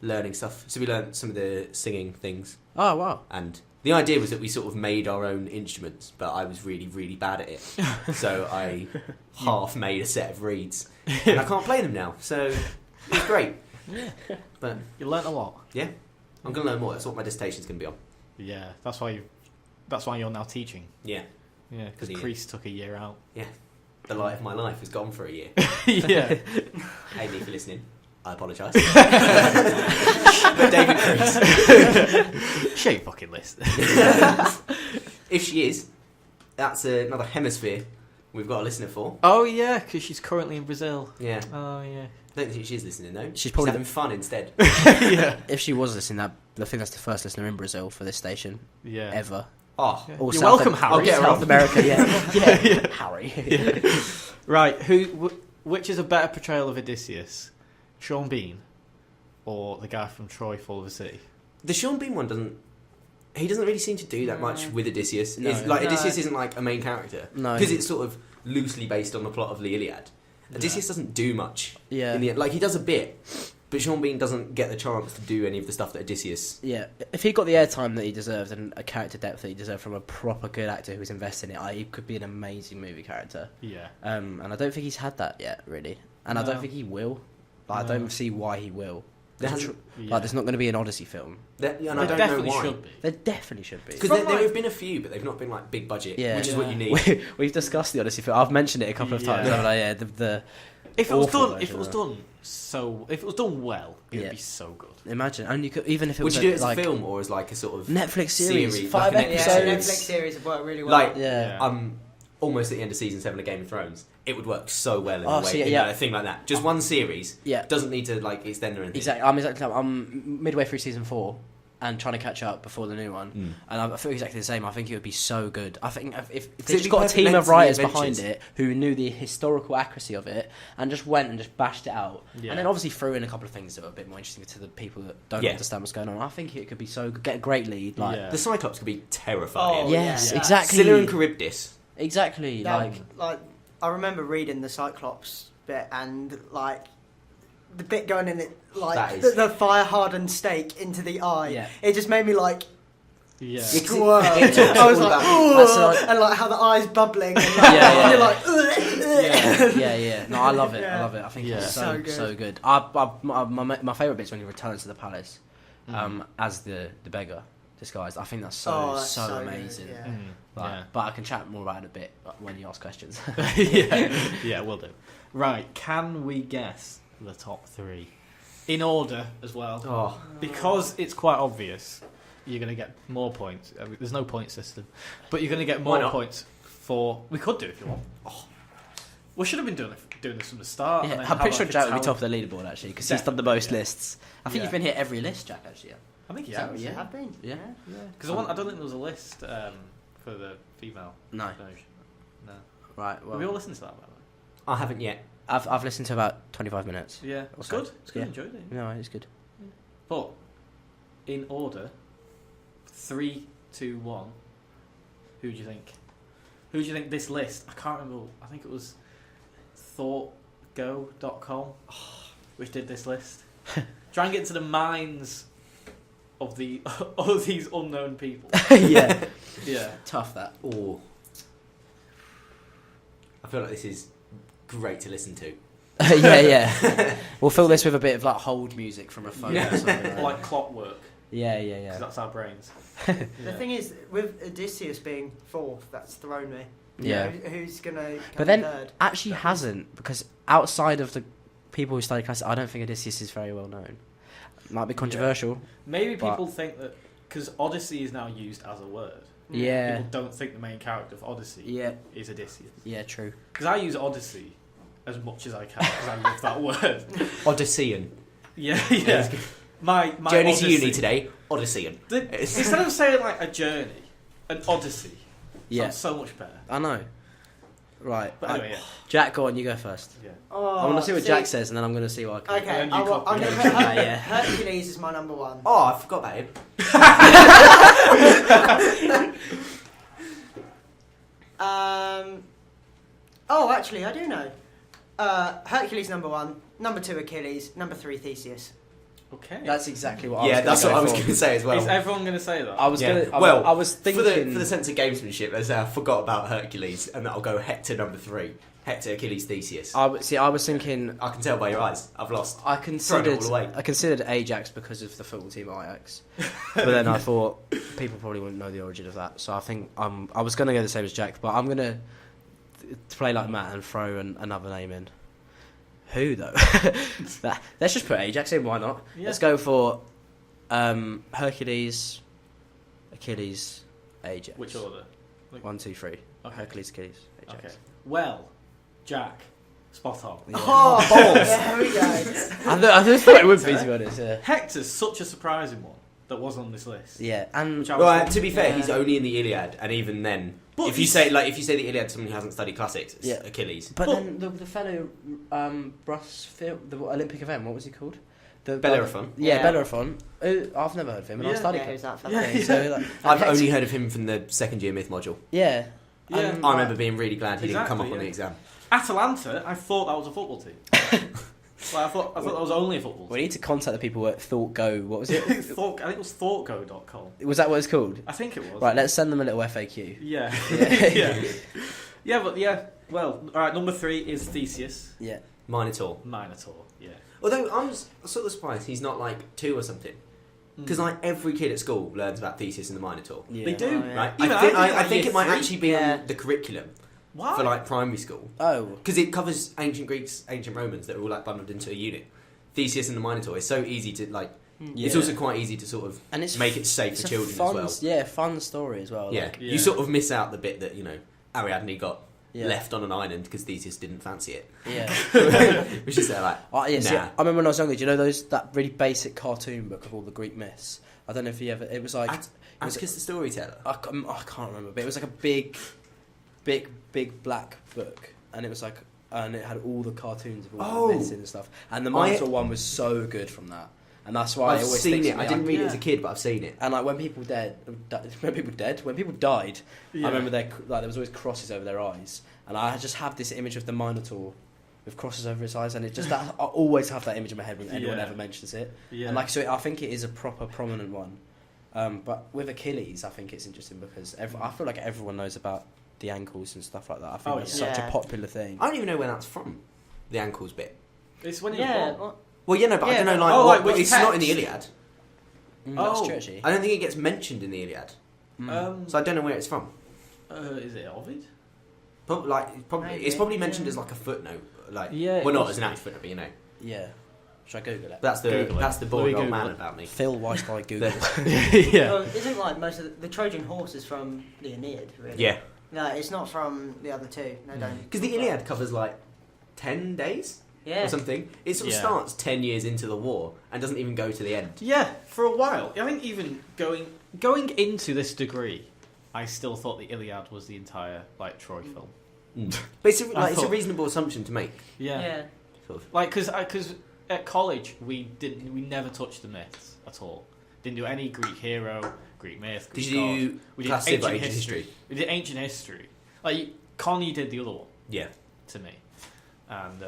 learning stuff. So we learned some of the singing things, Oh, wow. and the idea was that we sort of made our own instruments, but I was really, really bad at it. So I half made a set of reeds, and I can't play them now. So it was great. Yeah. But You learnt a lot. yeah, I'm gonna learn more. That's what my dissertation's gonna be on. Yeah, that's why you're now teaching. Yeah, Yeah, because Yeah. Crease took a year out. the light of my life has gone for a year. Yeah. Amy, for listening, I apologise. But David Crease, Share your fucking list. if she is, that's another hemisphere we've got a listener for. Oh yeah, because she's currently in Brazil. Yeah, Oh yeah. I don't think she's listening though. She's probably having fun instead. Yeah. If she was listening, I think that's the first listener in Brazil for this station Yeah. ever. Oh, Yeah. Or You're South welcome, Harry. I'll get her South on. America, yeah. Harry. Right. Which is a better portrayal of Odysseus, Sean Bean, or the guy from Troy Fall of the Sea? the Sean Bean one doesn't. He doesn't really seem to do that much with Odysseus. No. It's like No. Odysseus isn't like a main character No. because it's sort of loosely based on the plot of the Iliad. Odysseus doesn't do much Yeah. in the end. Like he does a bit, but Sean Bean doesn't get the chance to do any of the stuff that Odysseus. Yeah, if he got the airtime that he deserved and a character depth that he deserved from a proper good actor who's invested in it, he could be an amazing movie character. Yeah. And I don't think he's had that yet, really. And I No. don't think he will. Like, I No. don't see why he will. There There's hasn't- Yeah. Like, there's not going to be an Odyssey film. And I There don't know definitely why. should be. There definitely should be. Because From there like- have been a few, but they've not been like big budget, Yeah. which is what you need. We've discussed the Odyssey film. I've mentioned it a couple of times. Yeah. haven't I? Yeah, the If it was awful done, if it was version, done if it was done well, it Yeah. would be so good. imagine, and you could even if it Would was you do it as like a film or as like a sort of Netflix series, series, 5 like an Yeah, episodes. Netflix series have worked really well. like Yeah. almost at the end of season 7 of Game of Thrones? It would work so well in Oh, a way, see, in yeah. a thing like that. Just one series Yeah, doesn't need to like extend or anything. exactly. I'm midway through season 4 and trying to catch up before the new one. Mm. And I feel exactly the same. I think it would be so good. I think if It'd they just be got a perfect team length of to the writers adventures. behind it who knew the historical accuracy of it and just went and just bashed it out, Yeah. and then obviously threw in a couple of things that were a bit more interesting to the people that don't Yeah. understand what's going on. I think it could be so good. Get a great lead, like Yeah. The Cyclops could be terrifying. Oh, yes, yeah. exactly, Scylla and Charybdis. exactly. Like I remember reading the Cyclops bit and like the bit going in it, That like is- the fire hardened stake into the eye. Yeah. It just made me like Yeah. squirm. It talks I was all like, about- "Ooh," That's like- and like how the eye's bubbling. And, like, Yeah. and you're like, "Ugh." yeah. No, I love it. I Yeah. love it. I think Yeah. it's So so good. so good. My favourite bit's when he returns to the palace as the beggar disguised. I think that's so Oh, that's so so good, amazing. yeah. Mm, Like, but I can chat more about it a bit when you ask questions. yeah, we'll do. Right, can we guess the top 3 in order as well? Oh, Because it's quite obvious. You're going to get more points. I mean, there's no point system, but you're going to get Why more not? points for. We could do if you want. We should have been doing this from the start. and Yeah, then I'm have pretty sure like a Jack would be talent- top of the leaderboard actually because he's done the most Definitely, yeah. lists. I think Yeah. you've been here every list, Jack. Actually, I think Yeah, yeah. yeah. Have been. Yeah. Because I don't think there was a list for the female no, version. No. right. Have we all listened to that, by the way? I haven't yet. I've listened to about 25 minutes. Yeah. It's Okay. good. It's good. Yeah. Enjoyed it. No, it's good. But in order, 3, 2, 1. Who do you think? Who do you think this list? I can't remember. I think it was thoughtgo.com, which did this list. Try and get to the minds of these unknown people. Yeah. Yeah. Tough that. Oh, I feel like this is great to listen to. Yeah. We'll fill this with a bit of like hold music from a phone Yeah. or something. Or like clockwork, Yeah. because that's our brains. The thing is, with Odysseus being fourth, that's thrown me. Yeah. Who's gonna come But then third? actually hasn't, because outside of the people who study classics, I don't think Odysseus is very well known. Might be controversial. Maybe But- people think that because Odyssey is now used as a word. Yeah. People don't think the main character of Odyssey Yeah. is Odysseus. Yeah. True. Because I use Odyssey as much as I can because I love that word. Odyssean. Yeah. My Journey Odyssey. to uni today. Odyssean. Instead of saying like a journey, an Odyssey Yeah. sounds so much better. I know. Right. But anyway, yeah. Jack, go on. You go first. Yeah. Oh, I want to see what Jack says, and then I'm going to see what I can. Okay, And then you I'm copy gonna it. Yeah. Hercules is my number one. Oh, I forgot about him. Oh, actually, I do know. Hercules number one, number two Achilles, number three Theseus. Okay. That's exactly what I was Yeah, gonna that's go what I was for. going to say as well. Is everyone going to say that? I was Yeah. gonna. Well, I was thinking for the sense of gamesmanship, as I forgot about Hercules, and that'll go Hector number 3. Hector, Achilles, Theseus. I was thinking. I can tell by your eyes. I've lost. I Thrown considered. it all away. I considered Ajax because of the football team Ajax, but then I thought people probably wouldn't know the origin of that. So I think I was going to go the same as Jack, but I'm going to play like Matt and throw another name in. Who though? Let's just put Ajax in. Why not? Yeah. Let's go for Hercules, Achilles, Ajax. Which order? 1, 2, 3. Okay. Hercules, Achilles, Ajax. Okay. Well, Jack, spot on. Yeah. Oh, balls! There we go. I just thought it would be, to be honest. Yeah. Hector's such a surprising one that was on this list. Yeah, and Which I was Well, thinking- to be fair, Yeah. he's only in the Iliad, and even then, But if you say the Iliad to someone who hasn't studied classics, it's Yeah. Achilles. but But- then the fellow the Olympic event, what was he called? The Bellerophon. Yeah, Yeah. Bellerophon. I've never heard of him, and I Yeah. studied Yeah, him. who's that fella? Yeah, Okay, so, like, I've Hector- only heard of him from the second year myth module. Yeah. Yeah. And, I remember being really glad he didn't come up Exactly, on the yeah. exam. Atalanta, I thought that was a football team. I thought that was only a football We team. need to contact the people at Thought Go. What was it? I think it was thoughtgo.com. Was that what it's called? I think it was. Right, let's send them a little FAQ. Yeah. Yeah. Yeah, but yeah. Well, alright, number 3 is Theseus. Yeah. Minotaur. Minotaur, yeah. Although I'm sort of surprised he's not like 2 or something. Because like every kid at school learns about Theseus and the Minotaur. Yeah. They do. Oh, yeah. Right? Even I think year it might 3. actually be Yeah. on the curriculum Why? for like primary school. Oh. Because it covers ancient Greeks, ancient Romans that are all like bundled into a unit. Theseus and the Minotaur is so easy to like. It's Yeah. also quite easy to sort of And it's make it safe it's for a children fun, as well. Yeah, fun story as well. Yeah. Like, Yeah. You sort of miss out the bit that Ariadne got yeah. left on an island because Theseus didn't fancy it. Yeah. Which is like. Yeah, see, Nah. I remember when I was younger. Do you know that really basic cartoon book of all the Greek myths? I don't know if you ever. It was like Atticus the Storyteller. I can't remember, but it was like a big black book, and it was like, and it had all the cartoons of all Oh. the myths in and stuff. And the Minotaur one was so good from that, and that's why I've it always seen sticks it. with me. I didn't read it Yeah. as a kid, but I've seen it. And like when people died, Yeah. I remember there was always crosses over their eyes, and I just have this image of the Minotaur with crosses over his eyes, and it just I always have that image in my head when anyone Yeah. ever mentions it. Yeah. And like so, I think it is a proper prominent one. But with Achilles, I think it's interesting because I feel like everyone knows about the ankles and stuff like that. I think Oh, that's yeah. such a Yeah. popular thing. I don't even know where that's from. The ankles bit. It's when he was Yeah. born. Well, Well, yeah, no, but I Yeah, don't know. but- Like, Oh, what, like, which it's not in the text? Iliad. That's Oh. true, actually. I don't think it gets mentioned in the Iliad, so I don't know where it's from. Is it Ovid? Probably, Maybe, it's probably mentioned yeah. as like a footnote, like Yeah, well, it not must as an be. actual footnote, but you know, Yeah. Should I Google it? that's Google it. the Let boring me old Google man it. about me. Phil whilst I Google. Yeah. well, isn't like most of the Trojan horse is from the Aeneid, really? Yeah, No, it's not from the other two. No, don't. because the Iliad covers like 10 days Yeah. or something. It sort of Yeah. starts 10 years into the war and doesn't even go to the end. Yeah, for a while. I think even going into this degree, I still thought the Iliad was the entire like Troy film. But it's I it's a thought- reasonable assumption to make. Yeah. Sort of. Like because at college we never touched the myths at all. Didn't do any Greek hero, Greek myth. Did Greek you god. do We did classes about ancient history? We did ancient history, Like Connie did the other one Yeah. to me, and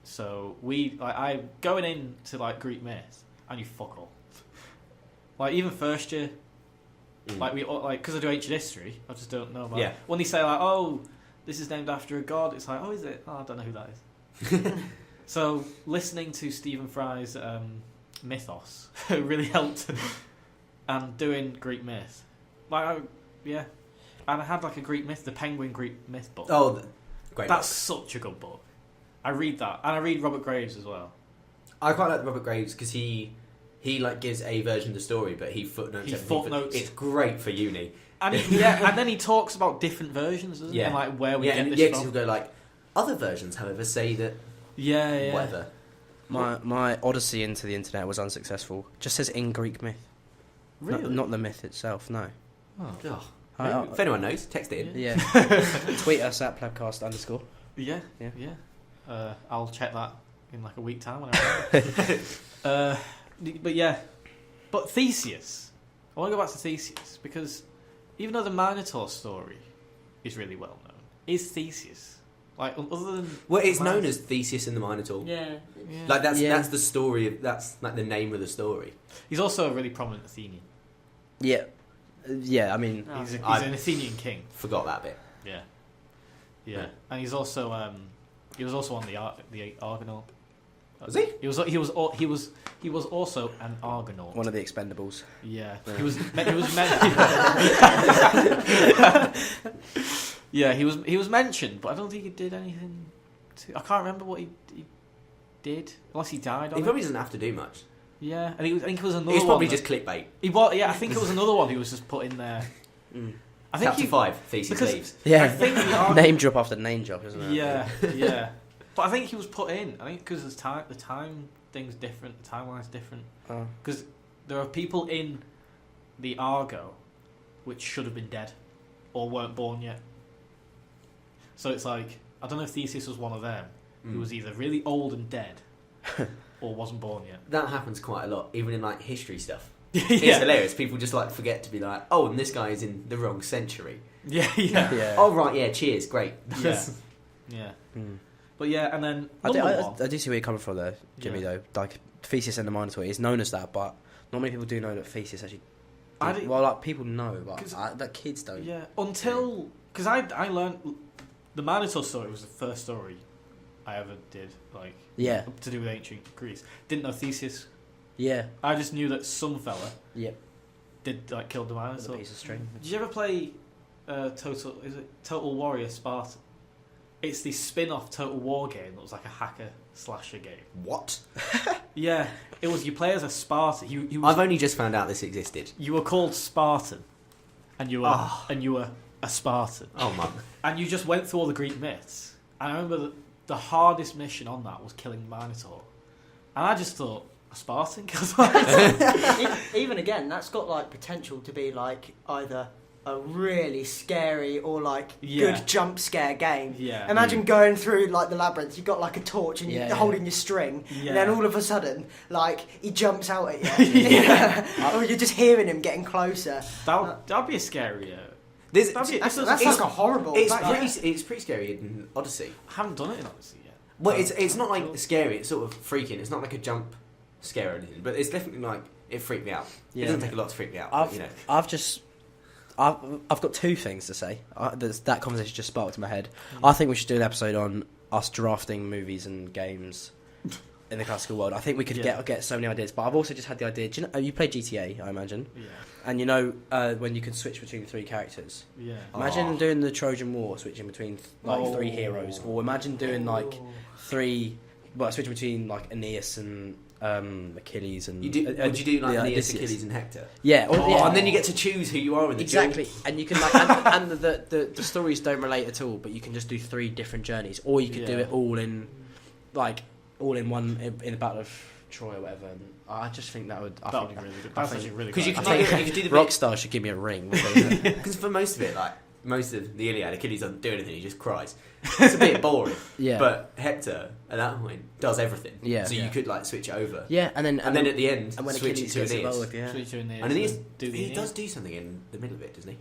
so I going into like Greek myth, and you fuck all. Like even first year, like because I do ancient history, I just don't know about. Yeah. When they say like, oh, this is named after a god, it's like, oh, is it? Oh, I don't know who that is. So listening to Stephen Fry's Mythos really helped, and doing Greek myth, and I had like a Greek myth, the Penguin Greek myth book. Oh, great! That's book. such a good book. I read that, and I read Robert Graves as well. I quite like Robert Graves because he like gives a version of the story, but he footnotes. It's great for uni. And and then he talks about different versions, doesn't he? And like where we get this from. He'll go like other versions, however, say that. Yeah. Whatever. My odyssey into the internet was unsuccessful. Just says in Greek myth. Really? Not the myth itself. No. Oh. If anyone knows, text it in. Yeah. Tweet us at Plebcast _. Yeah. I'll check that in like a week time. When I but Theseus. I want to go back to Theseus because even though the Minotaur story is really well known, is Theseus like other than it's known as Theseus and the Minotaur. Yeah. Like that's the story of that's like the name of the story. He's also a really prominent Athenian. Yeah. I mean, he's an Athenian king. Forgot that bit. Yeah, and he's also he was also on the Argonaut. Was he? He was also an Argonaut. one of the Expendables. Yeah. He was he was mentioned, but I don't think he did anything. I can't remember what he did, unless he died. He probably doesn't have to do much. Yeah, and I think it was another. It's probably just clickbait. I think it was another one he was just put in there. I think Chapter 5, Theseus leaves. Yeah, I think name drop after name drop, isn't it? Yeah. But I think he was put in. I think because the time thing's different, the timeline's different. Because there are people in the Argo which should have been dead or weren't born yet. So it's like, I don't know if Theseus was one of them who was either really old and dead or wasn't born yet. That happens quite a lot, even in like history stuff. Yeah. It's hilarious. People just like forget to be like, oh, and this guy is in the wrong century. Yeah. Oh right, yeah. Cheers, great. Yeah. But yeah, and then I do see where you're coming from there, Jimmy. Though, like Theseus and the Minotaur is known as that, but not many people do know that Theseus actually. People know, but that kids don't. Yeah, until because I learned the Minotaur story was the first story I ever did, like to do with ancient Greece. Didn't know Theseus. Yeah, I just knew that some fella. Yep. Did like kill the Minotaur. With a piece of string. Did you ever play Total Warrior Spartan? It's the spin-off Total War game that was like a hacker slasher game. What? Yeah, it was. You play as a Spartan. I've only just found out this existed. You were called Spartan, and you were a Spartan. Oh man! And you just went through all the Greek myths. And I remember that the hardest mission on that was killing the Minotaur, and I just thought a Spartan kills Minotaur. Even again, that's got like potential to be like either a really scary or like good jump scare game. Yeah. Imagine going through like the labyrinth, you've got like a torch and you're holding your string, and then all of a sudden, like he jumps out at you. Or you're just hearing him getting closer. That'd be a scary. That's like a horrible. It's pretty scary in Odyssey. I haven't done it in Odyssey yet. Well, it's not like scary. It's sort of freaking. It's not like a jump scare or anything, but it's definitely like it freaked me out. Yeah. It doesn't take a lot to freak me out. I've got two things to say. That conversation just sparked in my head. I think we should do an episode on us drafting movies and games in the classical world. I think we could get so many ideas. But I've also just had the idea. Do you know, you play GTA, I imagine? Yeah. And you know when you can switch between 3 characters? Yeah. Imagine doing the Trojan War, switching between like 3 heroes. Or imagine doing like 3... Well, switching between like Aeneas and... Achilles and would you do like Aeneas, Achilles and Hector? Yeah, and then you get to choose who you are in the exactly, and you can like and the stories don't relate at all, but you can just do 3 different journeys, or you could do it all in one in the Battle of Troy or whatever. And I just think that would be really good. That's actually really good. Because you could do the Rockstar should give me a ring because for most of it, like most of the Iliad, Achilles doesn't do anything; he just cries. It's a bit boring. Yeah. But Hector at that point does everything. Yeah. So you could like switch it over. Yeah, and then at the end and when switch it to Aeneas. Switch to Aeneas. And Aeneas he does do something in the middle of it, doesn't he?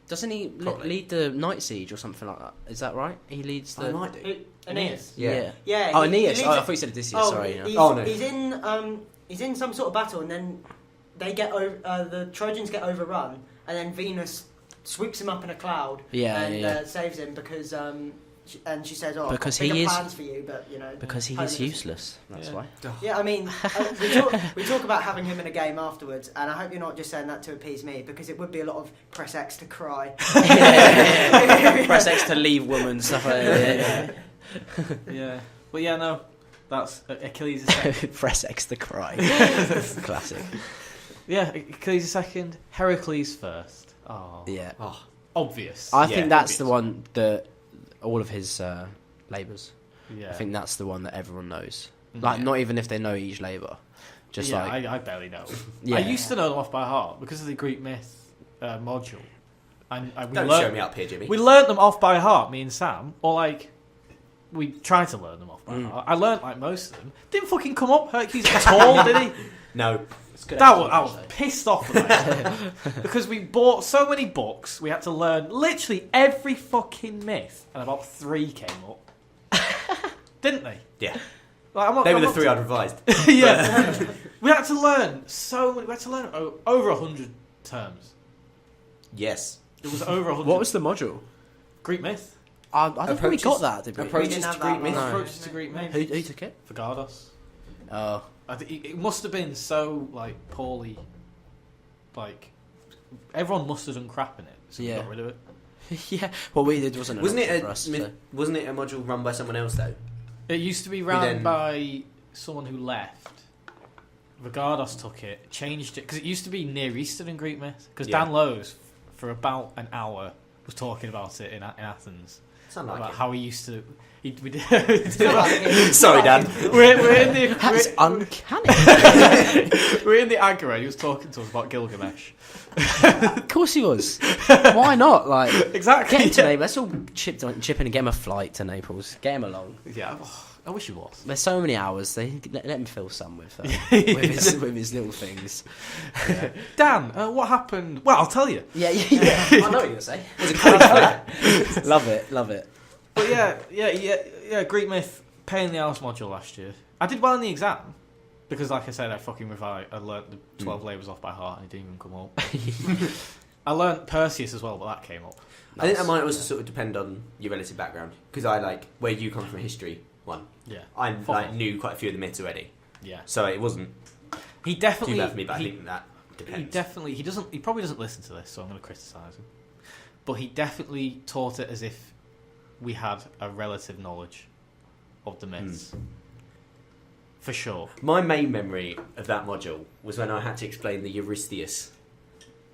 Doesn't he Probably. lead the Night Siege or something like that? Is that right? He leads the. I might do. Aeneas. Yeah. Yeah. Oh, he Aeneas. leads Oh, I it- thought you said Odysseus. Oh, Sorry. Yeah. he's, Oh, no. he's in some sort of battle, and then they get the Trojans get overrun, and then Venus sweeps him up in a cloud and saves him because she says, "Oh, Because I've got he bigger is- plans for you," but you know, Because he is holiness- useless. That's why. Yeah, I mean, we talk about having him in a game afterwards, and I hope you're not just saying that to appease me, because it would be a lot of press X to cry. Press X to leave women stuff like that. Yeah. But yeah, no. That's Achilles' Press X to cry. Classic. Yeah, Achilles second, Heracles first. Oh. Yeah. Oh, Obvious. I Yeah, think that's the obvious. one that all of his labours. Yeah. I think that's the one that everyone knows. Mm. Like, Yeah. not even if they know each labour. Just yeah, like. I barely know. Yeah. I used to know them off by heart because of the Greek myth module. And we don't learnt, show me up here, Jimmy. We learnt them off by heart, me and Sam, or like we tried to learn them off by Mm. heart. I learnt like most of them. Didn't fucking come up Hercules at all, did he? No. I was pissed off about it because we bought so many books. We had to learn literally every fucking myth, and about 3 came up. Didn't they? Yeah. Like, They were the 3 I'd revised. Yeah, we had to learn so many. We had to learn over 100 terms. Yes. It was over 100. What was the module? Greek myth? I don't think we Approaches- got that, did we? approaches We didn't to have Greek that myth. one. No. Approaches to Greek myth. Who took it? For Gardos. Oh. I think it must have been so like poorly. Like everyone must have done crap in it, so we Yeah. got rid of it. Yeah. What we did wasn't Wasn't an option it for us, wasn't it a module run by someone else though? It used to be ran then- by someone who left. Vigardos took it, changed it because it used to be Near Eastern and Greek myth. Because Yeah. Dan Lowe's for about an hour was talking about it in Athens Sound like about it. how he used to. We did. Sorry, Dan. we're in the. That's uncanny. We're in the Agora. He was talking to us about Gilgamesh. Of course he was. Why not? Like, Exactly. get him to Naples. Let's all chip in and get him a flight to Naples. Get him along. Yeah, I wish he was. There's so many hours. Let him fill some with with his little things. Dan, what happened? Well, I'll tell you. Yeah. I know what you're gonna say. Was it coin flip? Love it. But yeah. Greek myth, pain in the arse module last year. I did well in the exam because, like I said, I fucking revised. I learnt the 12 labours off by heart, and it didn't even come up. I learnt Perseus as well, but that came up. I think that might also sort of depend on your relative background because I like where you come from history one. Yeah, I Fuck like off. knew quite a few of the myths already, yeah. so it wasn't He too definitely. bad for me. But I he, think that depends. he definitely. He doesn't. He probably doesn't listen to this, so I'm going to criticise him. But he definitely taught it as if we had a relative knowledge of the myths. For sure. My main memory of that module was when I had to explain the Eurystheus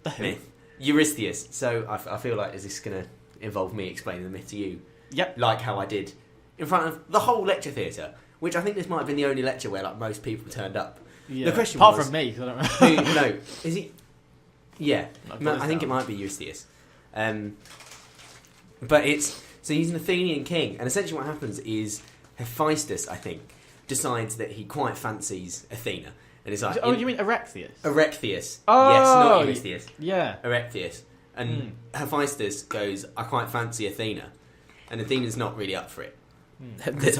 The who? myth. Eurystheus. So I feel like, is this going to involve me explaining the myth to you? Yep. Like how I did in front of the whole lecture theatre, which I think this might have been the only lecture where like most people turned up. Yeah. The question apart was- from me, 'cause I don't know. No, is he? Yeah, No, I think it might be Eurystheus. But it's so he's an Athenian king, and essentially what happens is Hephaestus, I think, decides that he quite fancies Athena, and it's like Oh, you mean Erechtheus? Erechtheus? Oh, Yes, not Eurystheus. Yeah. Erechtheus, and Hephaestus goes, "I quite fancy Athena," and Athena's not really up for it.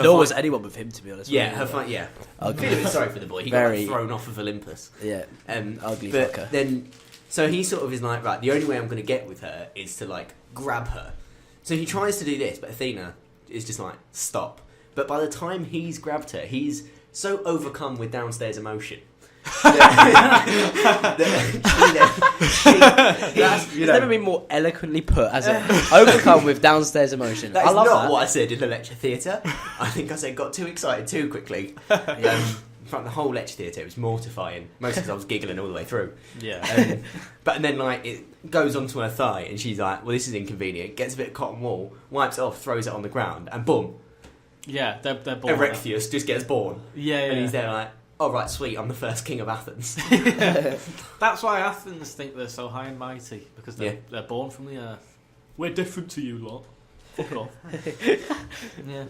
Nor was anyone with him, to be honest. Yeah, with you. yeah. Ugly. Feeling sorry for the boy. He got Very- like, thrown off of Olympus. Yeah. Ugly But fucker. then, so he sort of is like, right, the only way I'm going to get with her is to like grab her. So he tries to do this, but Athena is just like, stop. But by the time he's grabbed her, he's so overcome with downstairs emotion. It's never been more eloquently put as it overcome with downstairs emotion. That I is love not that. what I said in the lecture theatre. I think I said got too excited too quickly. In front of the whole lecture theatre, it was mortifying. Mostly because I was giggling all the way through. Yeah. But then, like, it goes onto her thigh, and she's like, "Well, this is inconvenient." Gets a bit of cotton wool, wipes it off, throws it on the ground, and boom, Yeah, they're born. Erechtheus just gets born, Yeah, and he's there like, "Oh right, sweet, I'm the first king of Athens." That's why Athens think they're so high and mighty, because they're, Yeah. they're born from the earth. We're different to you lot. Fuck off. yeah.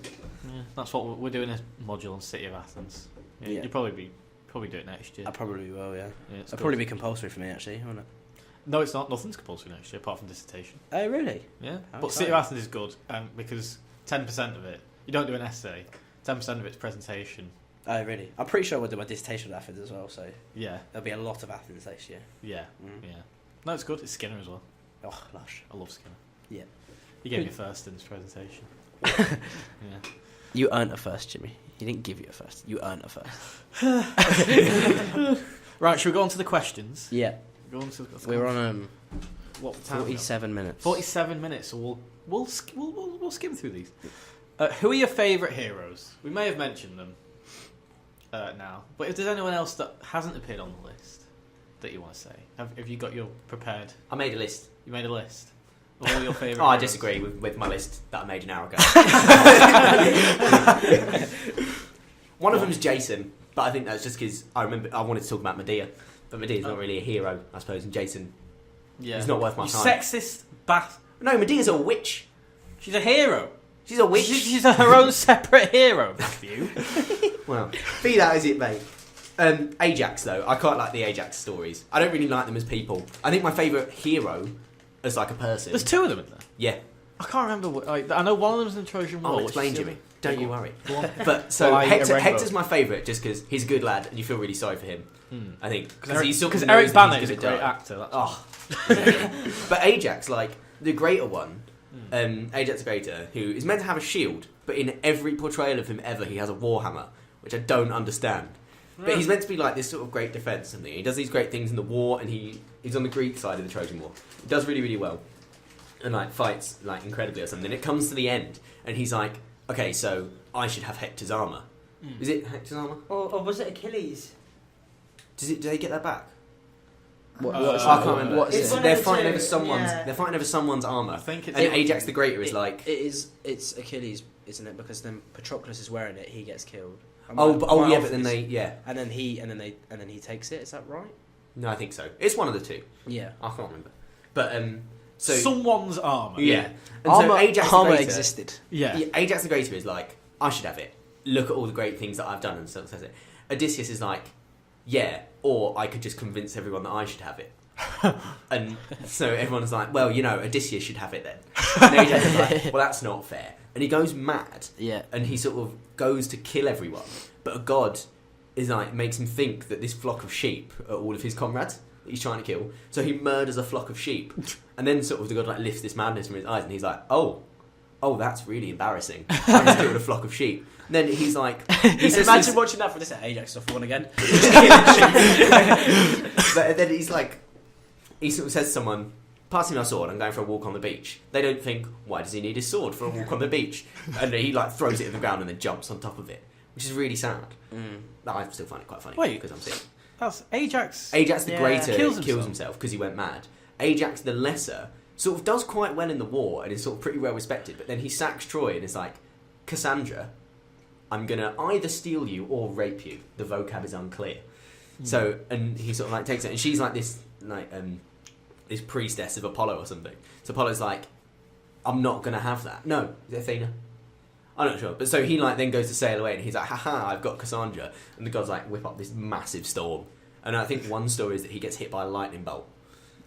That's what we're doing, a module on City of Athens. Yeah. Yeah. You'll probably do it next year. I probably will, yeah. Yeah, it's It'll good. probably be compulsory for me, actually, won't it? No, it's not. Nothing's compulsory next year apart from dissertation. Oh, really? Yeah, How but City exciting. of Athens is good because 10% of it, you don't do an essay. 10% of it's presentation. Oh, really? I'm pretty sure we'll do my dissertation at Athens as well, so Yeah, there'll be a lot of Athens next year. yeah, Mm. yeah. No, it's good. It's Skinner as well. Oh, lush. I love Skinner. Yeah. He gave me a first in his presentation. Yeah. You earned a first, Jimmy. He didn't give you a first. You earned a first. Right, should we go on to the questions? Yeah. Go on to We're on what time? 47 minutes. 47 minutes, so we'll skim through these. Who are your favourite heroes? We may have mentioned them now, but if there's anyone else that hasn't appeared on the list that you want to say, have you got your prepared? I made a list. You made a list of all your favourite. Oh, I heroes? disagree with my list that I made an hour ago. One of them is Jason, but I think that's just because I wanted to talk about Medea, but Medea's not really a hero, I suppose, and Jason Yeah, is not worth my you time. sexist bat. No, Medea's a witch. She's a hero. She's a witch. She's her own separate hero, Matthew. Well, be that as it may. Ajax, though, I quite like the Ajax stories. I don't really like them as people. I think my favourite hero as like a person. There's two of them in there. Yeah, I can't remember. I know one of them's in Trojan War. I'll which explain, is the Jimmy. other. Don't Go you on. worry. Go on. But so Fly a rainbow. Hector's my favourite just because he's a good lad and you feel really sorry for him. I think Because Eric Bana is a great actor. That's Oh, but Ajax, like the greater one, Ajax the Greater, who is meant to have a shield, but in every portrayal of him ever, he has a warhammer, which I don't understand. But he's meant to be like this sort of great defense or something. He does these great things in the war, and he's on the Greek side of the Trojan War. He does really, really well, and like fights like incredibly or something. And it comes to the end, and he's like, "Okay, so I should have Hector's armor." Is it Hector's armor? Or was it Achilles? Do they get that back? What, I I can't remember. What is It's it? one They're of the fighting two, over someone's. yeah. They're fighting over someone's armor. I think it's. And Ajax the Greater is like, It's Achilles, isn't it? Because then Patroclus is wearing it, he gets killed. Am oh, I- but, am oh I yeah, off but then this? and then he takes it. Is that right? no, I think so. It's one of the two. Yeah. I can't remember. But so someone's armor. yeah, and Armor, so Ajax the armor Greater existed. Yeah. Yeah, Ajax the Greater is like, I should have it. Look at all the great things that I've done and stuff. Says it. Odysseus is like, yeah, or I could just convince everyone that I should have it. And so everyone's like, well, Odysseus should have it then. And Ajax is like, well, that's not fair. And he goes mad. Yeah. And he sort of goes to kill everyone. But a god is like, makes him think that this flock of sheep are all of his comrades that he's trying to kill. So he murders a flock of sheep. And then sort of the god like lifts this madness from his eyes and he's like, oh, that's really embarrassing. I just killed a flock of sheep. And then he's like, he says Imagine this- watching that for this at Ajax stuff one again. But then he's like, he sort of says to someone, pass me my sword, I'm going for a walk on the beach. They don't think, why does he need his sword for a walk on the beach? And he like throws it at the ground and then jumps on top of it, which is really sad. But I still find it quite funny. Wait. Because I'm sick. That's Ajax. Ajax the Yeah. Greater Kills kills himself. himself because he went mad. Ajax the Lesser sort of does quite well in the war and is sort of pretty well respected, but then he sacks Troy and is like, Cassandra, I'm gonna either steal you or rape you. The vocab is unclear. So, and he sort of like takes it, and she's like this priestess of Apollo or something. So Apollo's like, I'm not gonna have that. No, is it Athena? I'm not sure. But so he like then goes to sail away, and he's like, haha, I've got Cassandra. And the gods like whip up this massive storm. And I think one story is that he gets hit by a lightning bolt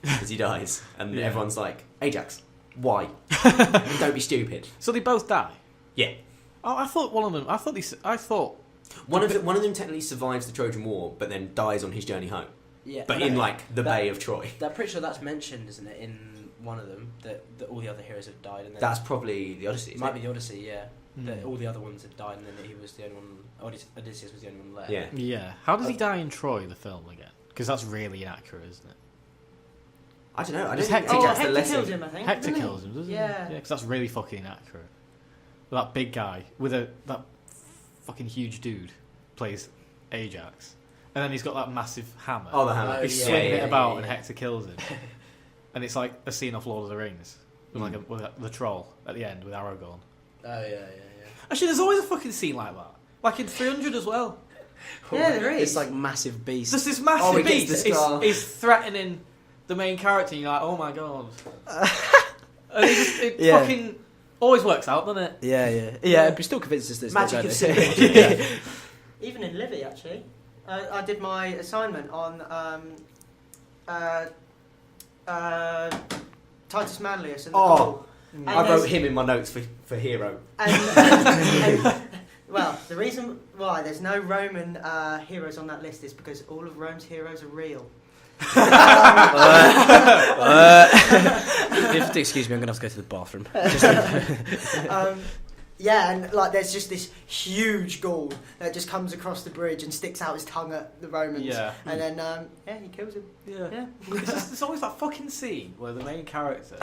because he dies, and Yeah. everyone's like, Ajax, why? Don't be stupid. So they both die. Yeah. Oh, I thought one of them. I thought. One of them technically survives the Trojan War, but then dies on his journey home. Yeah. But in like the Bay of Troy. I'm pretty sure that's mentioned, isn't it, in one of them that all the other heroes have died, and then That's probably the Odyssey. it Isn't might it? be the Odyssey, yeah. That Hmm. all the other ones had died, and then he was the only one. Odysseus was the only one left. Yeah. Yeah. How does he die in Troy, the film, again? Because that's really inaccurate, isn't it? I don't know. I don't It's think Hector. Ajax the Hector Lesser. kills him, I think. Hector doesn't he? kills him, doesn't Yeah. he? Yeah, because that's really fucking inaccurate. That big guy with that fucking huge dude plays Ajax, and then he's got that massive hammer. Oh, the hammer. Oh, He's yeah, swinging yeah, it about, yeah, and yeah. Hector kills him. And it's like a scene off Lord of the Rings, with with the troll at the end with Aragorn. Oh yeah. Actually, there's always a fucking scene like that, like in 300 as well. Yeah, there is. It's like massive beast. There's this Oh, massive he gets beast the scar. is threatening the main character, and you're like, oh my god. And it Yeah. fucking always works out, doesn't it? Yeah. But still convinced us there's Magic no is journey. simple. Yeah. Even in Livy, actually. I did my assignment on Titus Manlius. And I wrote him in my notes for hero. Well, the reason why there's no Roman heroes on that list is because all of Rome's heroes are real. Excuse me, I'm going to have to go to the bathroom. Yeah, and like there's just this huge Gaul that just comes across the bridge and sticks out his tongue at the Romans. Yeah. And then, he kills him. Yeah. There's always that fucking scene where the main character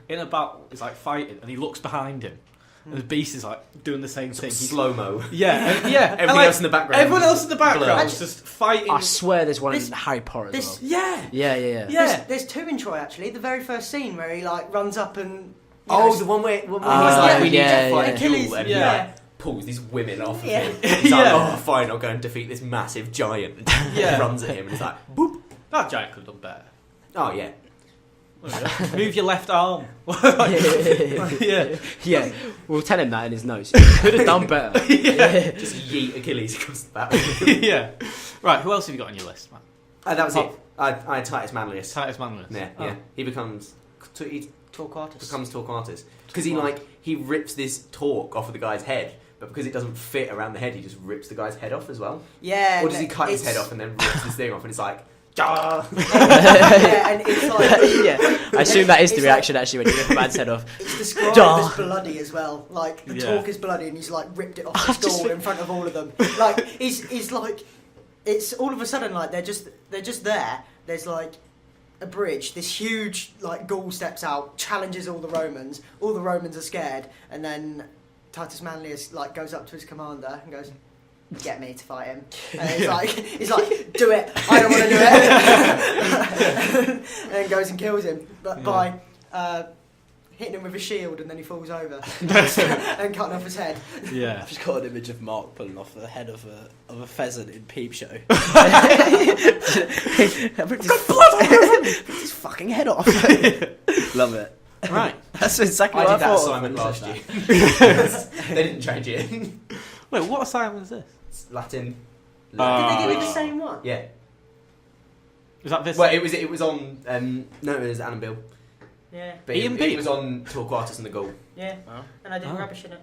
in a battle is like fighting and he looks behind him. And the beast is like doing the same thing. Slow mo. Yeah. Everything else in the background. Everyone else in the background is is just fighting. I swear there's one in Harry Potter as well. Yeah. Yeah. There's two in Troy actually. The very first scene where he like runs up and. The one where he's like, we need to fight Achilles, and he like pulls these women off of him. He's like, oh, fine, I'll go and defeat this massive giant. And runs at him and he's like, boop. That giant could have done better. Oh, yeah. Move your left arm. Yeah. We'll tell him that in his notes. He could have done better. Just yeet Achilles across the back. Yeah. Right, who else have you got on your list, man? That was it. I had Titus Manlius. Titus Manlius. Yeah. He becomes Torquatus. Because he rips this torque off of the guy's head, but because it doesn't fit around the head, he just rips the guy's head off as well. Yeah. Or does he cut his head off and then rips this thing off and it's like, yeah, and it's like I assume that is the reaction actually when you rip a man's head off. It's described as bloody as well. Like the torque is bloody, and he's like ripped it off his skull in front of all of them. Like he's like, it's all of a sudden like they're just there. There's like a bridge. This huge like Gaul steps out, challenges all the Romans. All the Romans are scared, and then Titus Manlius like goes up to his commander and goes, "Get me to fight him." And he's like, "Do it! I don't want to do it." And then goes and kills him, but by hitting him with a shield, and then he falls over and cutting off his head. Yeah. I've just got an image of Mark pulling off the head of a pheasant in Peep Show. Ripped his fucking head off. Love it. Right. That's exactly I what did I that thought. assignment last year. They didn't change it. Wait, what assignment is this? It's Latin. Did they give you the same one? Yeah. Is that this? Well, it was on. No, it was Anne and Bill. Yeah. But it was on Torquatus and the Gaul. Yeah. Oh. And I did rubbish in it.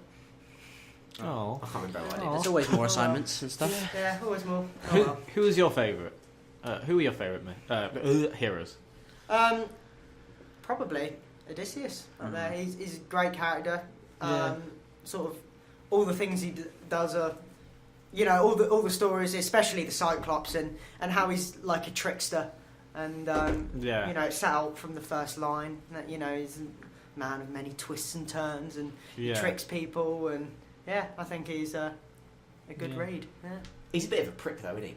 Oh. I can't remember what I did. There's always more assignments and stuff. Yeah, always more. Who was your favourite? Who are your favourite heroes? Probably Odysseus. There, he's a great character. Sort of all the things he does are, all the stories, especially the Cyclops and how he's like a trickster, and it's set out from the first line that he's a man of many twists and turns and he tricks people, and I think he's a good read. Yeah. He's a bit of a prick though, isn't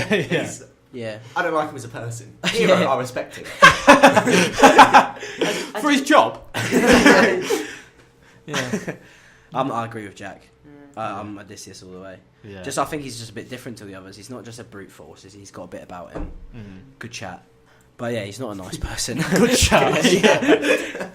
he? Yeah. I don't like him as a person. Hero, I respect him. For his job. I agree with Jack. I'm Odysseus all the way. Yeah. I think he's just a bit different to the others. He's not just a brute force. He's got a bit about him. Good chat. But yeah, he's not a nice person. Good chat.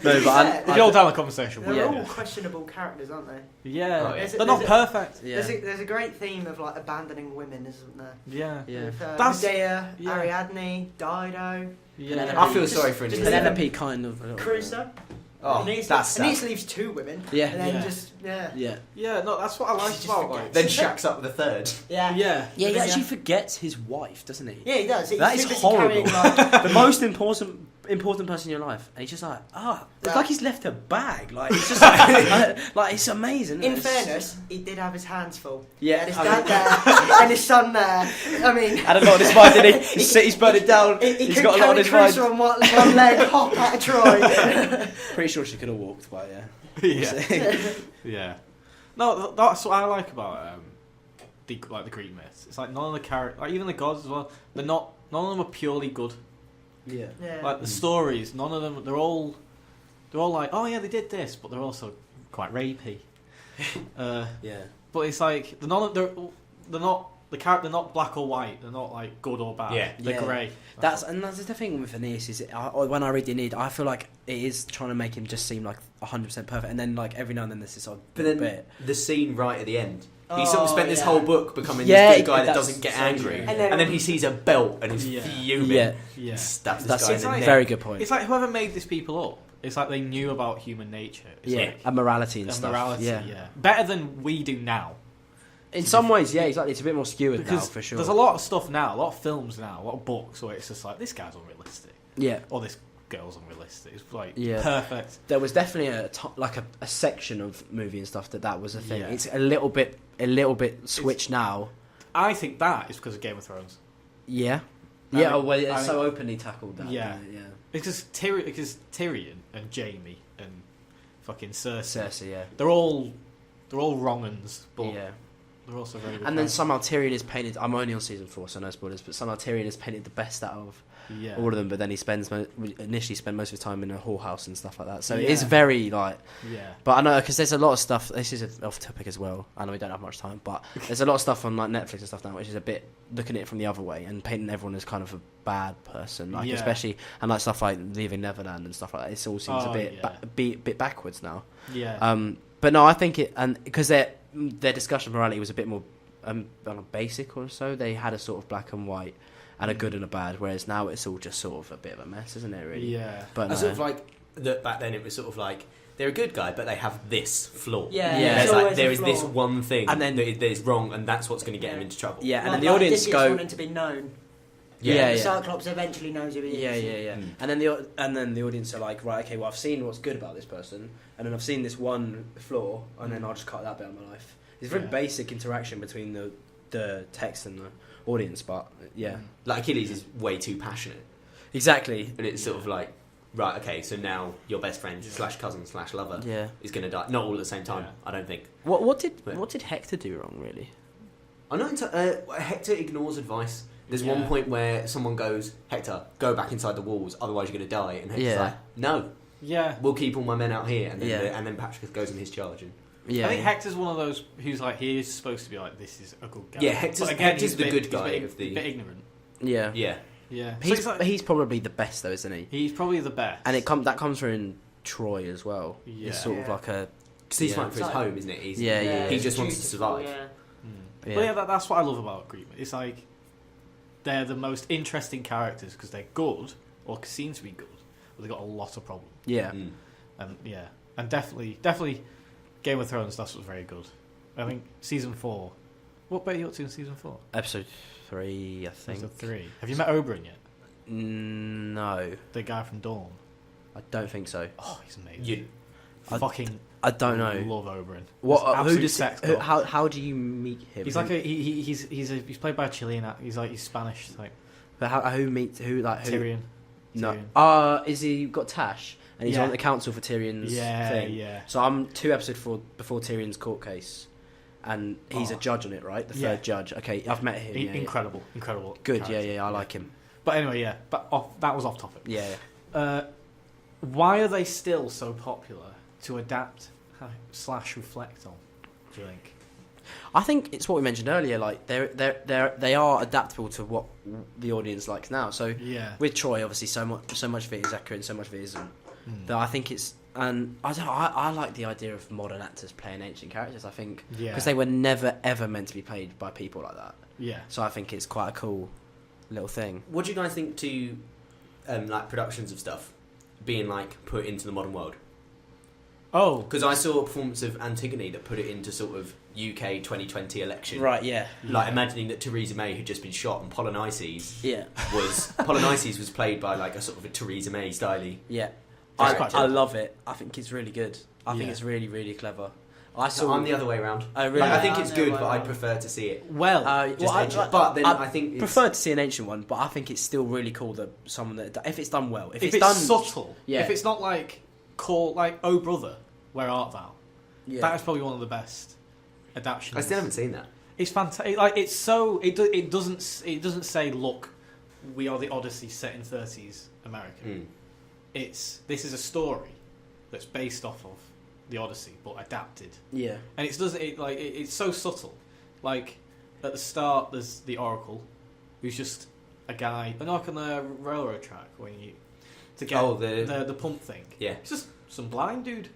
No, but If you're down the conversation, they're all questionable characters, aren't they? Yeah. Oh, yeah. They're not perfect. Yeah. There's a great theme of like abandoning women, isn't there? Yeah. With, That's- Medea, Ariadne, Dido. Yeah. I feel sorry for him. Penelope kind of. Crusoe. Oh, Aeneas that's Aeneas sad. leaves 2 women. Yeah. And then Yeah. Yeah, no, that's what I like Just about forget. Then Shaq's up with a third. Yeah. Yeah. Yeah, he Yeah. actually forgets his wife, doesn't he? Yeah, he does. He's That is too busy horrible. carrying, like, The most important person in your life, and he's just like, it's like he's left a bag. Like it's just like it's amazing. in fairness, he did have his hands full. Yeah. And his dad there, and his son there. I mean, had a lot on his mind, didn't he? His city's burning down. he He's could got a lot on carry his mind. Crusoe on one leg, hop out of Troy. Pretty sure she could have walked, but Yeah. Yeah. No, that's what I like about the Greek myths. It's like none of the characters, like even the gods as well. None of them are purely good. yeah. Like the stories, none of them. They're all like, oh yeah, they did this, but they're also quite rapey. Yeah. But it's like they're not black or white. They're not like good or bad. Yeah. They're grey. That's the thing with Aeneas is when I read the Aeneid, I feel like it is trying to make him just seem like 100% perfect, and then like every now and then there's this odd But then bit. the scene right at the end, He sort of spent this yeah. whole book becoming Yeah, this good guy that that's doesn't get so angry, true. and then he sees a belt and he's Yeah. fuming. Yeah. Yeah. Stabs this That's guy a in the neck. very good point. It's like whoever made these people up. It's like they knew about human nature. It's Yeah, like and morality and a stuff. morality. Yeah. Yeah. Better than we do now. In some ways, yeah, exactly. It's a bit more skewered now, Because for sure. there's a lot of stuff now, a lot of films now, a lot of books where it's just like, this guy's unrealistic. Yeah. Or this girl's unrealistic. It's like Yeah. perfect. There was definitely a section of movie and stuff that was a thing. Yeah. It's a little bit switched now. I think that is because of Game of Thrones. Yeah. I Yeah, think- well, it's I so openly tackled that. Yeah. Yeah. Because Tyrion and Jaime and fucking Cersei, Cersei, yeah. they're all wrong uns, but Yeah. they're also very good. And then characters. somehow Tyrion is painted. I'm only on season 4, so no spoilers. But somehow Tyrion is painted the best out of yeah. all of them. But then he initially spent most of his time in a whorehouse and stuff like that. So it Yeah. is very like. Yeah. But I know because there's a lot of stuff. This is off topic as well. I know we don't have much time, but there's a lot of stuff on like Netflix and stuff now, which is a bit looking at it from the other way and painting everyone as kind of a bad person, like Yeah. especially and like stuff like Leaving Neverland and stuff like that. It all seems a Oh, bit yeah. bit backwards now. Yeah. But no, I think it, and because their discussion of morality was a bit more basic or so. They had a sort of black and white and a good and a bad, whereas now it's all just sort of a bit of a mess, isn't it? Really. Yeah. But I sort of like that back then. It was sort of like they're a good guy, but they have this flaw. Yeah, Yeah. There's it's like always there a is this flaw. one thing, And then- that is wrong, and that's what's going to get him into trouble. Yeah, and Like- then the like audience Odysseus go. wanting to be known. Yeah, The yeah. Cyclops eventually knows who he is. Yeah. Mm. And then the audience are like, right, okay, well, I've seen what's good about this person, and then I've seen this one flaw, and then I'll just cut that bit of my life. It's a very Yeah. basic interaction between the text and the audience, but yeah, Like Achilles is way too passionate, exactly. and it's sort of like, right, okay, so now your best friend Yeah. / cousin / lover Yeah. is going to die. Not all at the same time, Yeah. I don't think. What did Yeah. Hector do wrong, really? I know Hector ignores advice. There's Yeah. one point where someone goes, Hector, go back inside the walls, otherwise you're going to die. And Hector's Yeah. like, no, Yeah. we'll keep all my men out here. And then, Yeah. and then Patroclus goes on his charge. And Yeah, I think Hector's one of those who's like, he is supposed to be like, this is a good guy. Yeah, Hector's- But again, Hector's he's the a bit- good he's guy a bit, of the- a bit ignorant. yeah. yeah. Yeah. So He's it's like- he's probably the best though, isn't he? he's probably the best. And that comes through in Troy as well. Yeah. It's sort of Yeah. like a Because he's Yeah. fighting for his It's like- home, isn't it? He's, Yeah, yeah, He yeah. just wants to survive. Yeah. Yeah. But yeah, that's what I love about Greek. It's like they're the most interesting characters because they're good or seem to be good, but they've got a lot of problems. yeah. Mm. And yeah, and definitely, Game of Thrones stuff was very good. I think season 4. What bit are you up to in season 4? Episode 3, I think. Episode 3. Have you met Oberyn yet? No, The guy from Dawn. I don't think so. Oh, he's amazing. You, Fucking I don't know. love Oberyn. What? He's an Who absolute does? sex Who, god. how do you meet him? He's like he's played by a Chilean. He's Spanish. Like But who meets who? Like who? Tyrion. No. Tyrion. Is he got Tash? And he's Yeah. on the council for Tyrion's Yeah, thing. yeah. So I'm 2 episodes before Tyrion's court case, and he's a Oh. judge on it, right? The Yeah. third judge. Okay, I've met him. Yeah, yeah. Incredible. Good. character. Yeah. I like him. But anyway, yeah. But that was off topic. Yeah. Why are they still so popular to adapt / reflect on? Do you think? I think it's what we mentioned earlier. Like they are adaptable to what the audience likes now. So Yeah. with Troy, obviously, so much of it is accurate and so much of it isn't. Hmm. That I think it's, and I like the idea of modern actors playing ancient characters. I think Yeah. because they were never ever meant to be played by people like that. Yeah. So I think it's quite a cool little thing. what do you guys think to like productions of stuff being like put into the modern world? Oh. Because I saw a performance of Antigone that put it into sort of UK 2020 election. Right? Yeah. Like imagining that Theresa May had just been shot and Polynices Yeah. was played by like a sort of a Theresa May styley. Yeah. That's quite I cool. love it. I think it's really good. I think Yeah. it's really really clever. So I'm the other way around. I really Like, I think Yeah, it's I'm the good, other but way I around. prefer to see it Well. just well, ancient. But then I think it's, prefer to see an ancient one, but I think it's still really cool that someone that if it's done well, if if it's done subtle. Yeah. If it's not like Oh Brother, Where Art Thou? yeah. That is probably one of the best adaptations. I still haven't seen that. It's fantastic. Like it's so it doesn't say look, we are the Odyssey set in 30s America. Mm. This is a story that's based off of the Odyssey but adapted, yeah. and it's so subtle. Like at the start, there's the Oracle, who's just a guy, like on the railroad track when you to get the pump thing. Yeah. It's just some blind dude,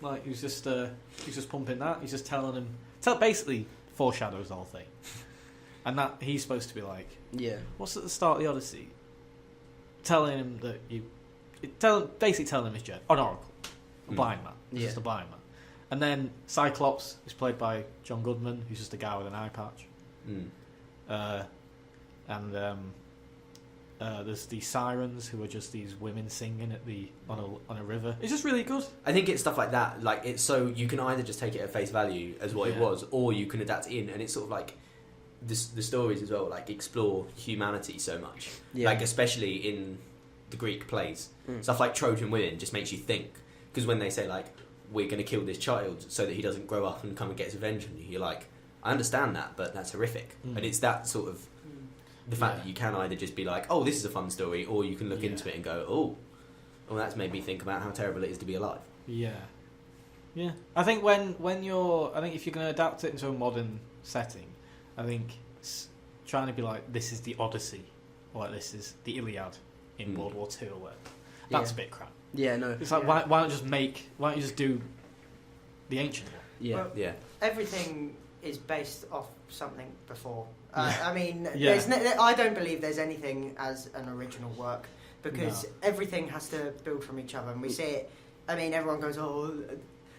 like who's just pumping that. He's just telling him, basically foreshadows the whole thing. And that he's supposed to be like, Yeah. what's at the start of the Odyssey? Telling him that basically telling him he's Jed, an oracle, a blind man, just a blind man. And then Cyclops is played by John Goodman, who's just a guy with an eye patch. There's the sirens, who are just these women singing on a river. It's just really good. I think it's stuff like that. Like, it's so you can either just take it at face value as what it was, or you can adapt it in, and it's sort of like the stories as well. Like, explore humanity so much. Like, especially in the Greek plays, stuff like Trojan women just makes you think. Because when they say like, we're going to kill this child so that he doesn't grow up and come and get his revenge on you, you're like, I understand that, but that's horrific. And it's that sort of the fact that you can either just be like, oh, this is a fun story, or you can look into it and go, oh, that's made me think about how terrible it is to be alive. Yeah. I think if you're going to adapt it into a modern setting, I think it's trying to be like, this is the Odyssey, or like this is the Iliad in World War II or whatever. That's a bit crap. Yeah, no. It's like, why don't you just do the ancient one? Yeah. Well, everything is based off something before. I mean, I don't believe there's anything as an original work, because everything has to build from each other, and we see it. I mean, everyone goes, oh,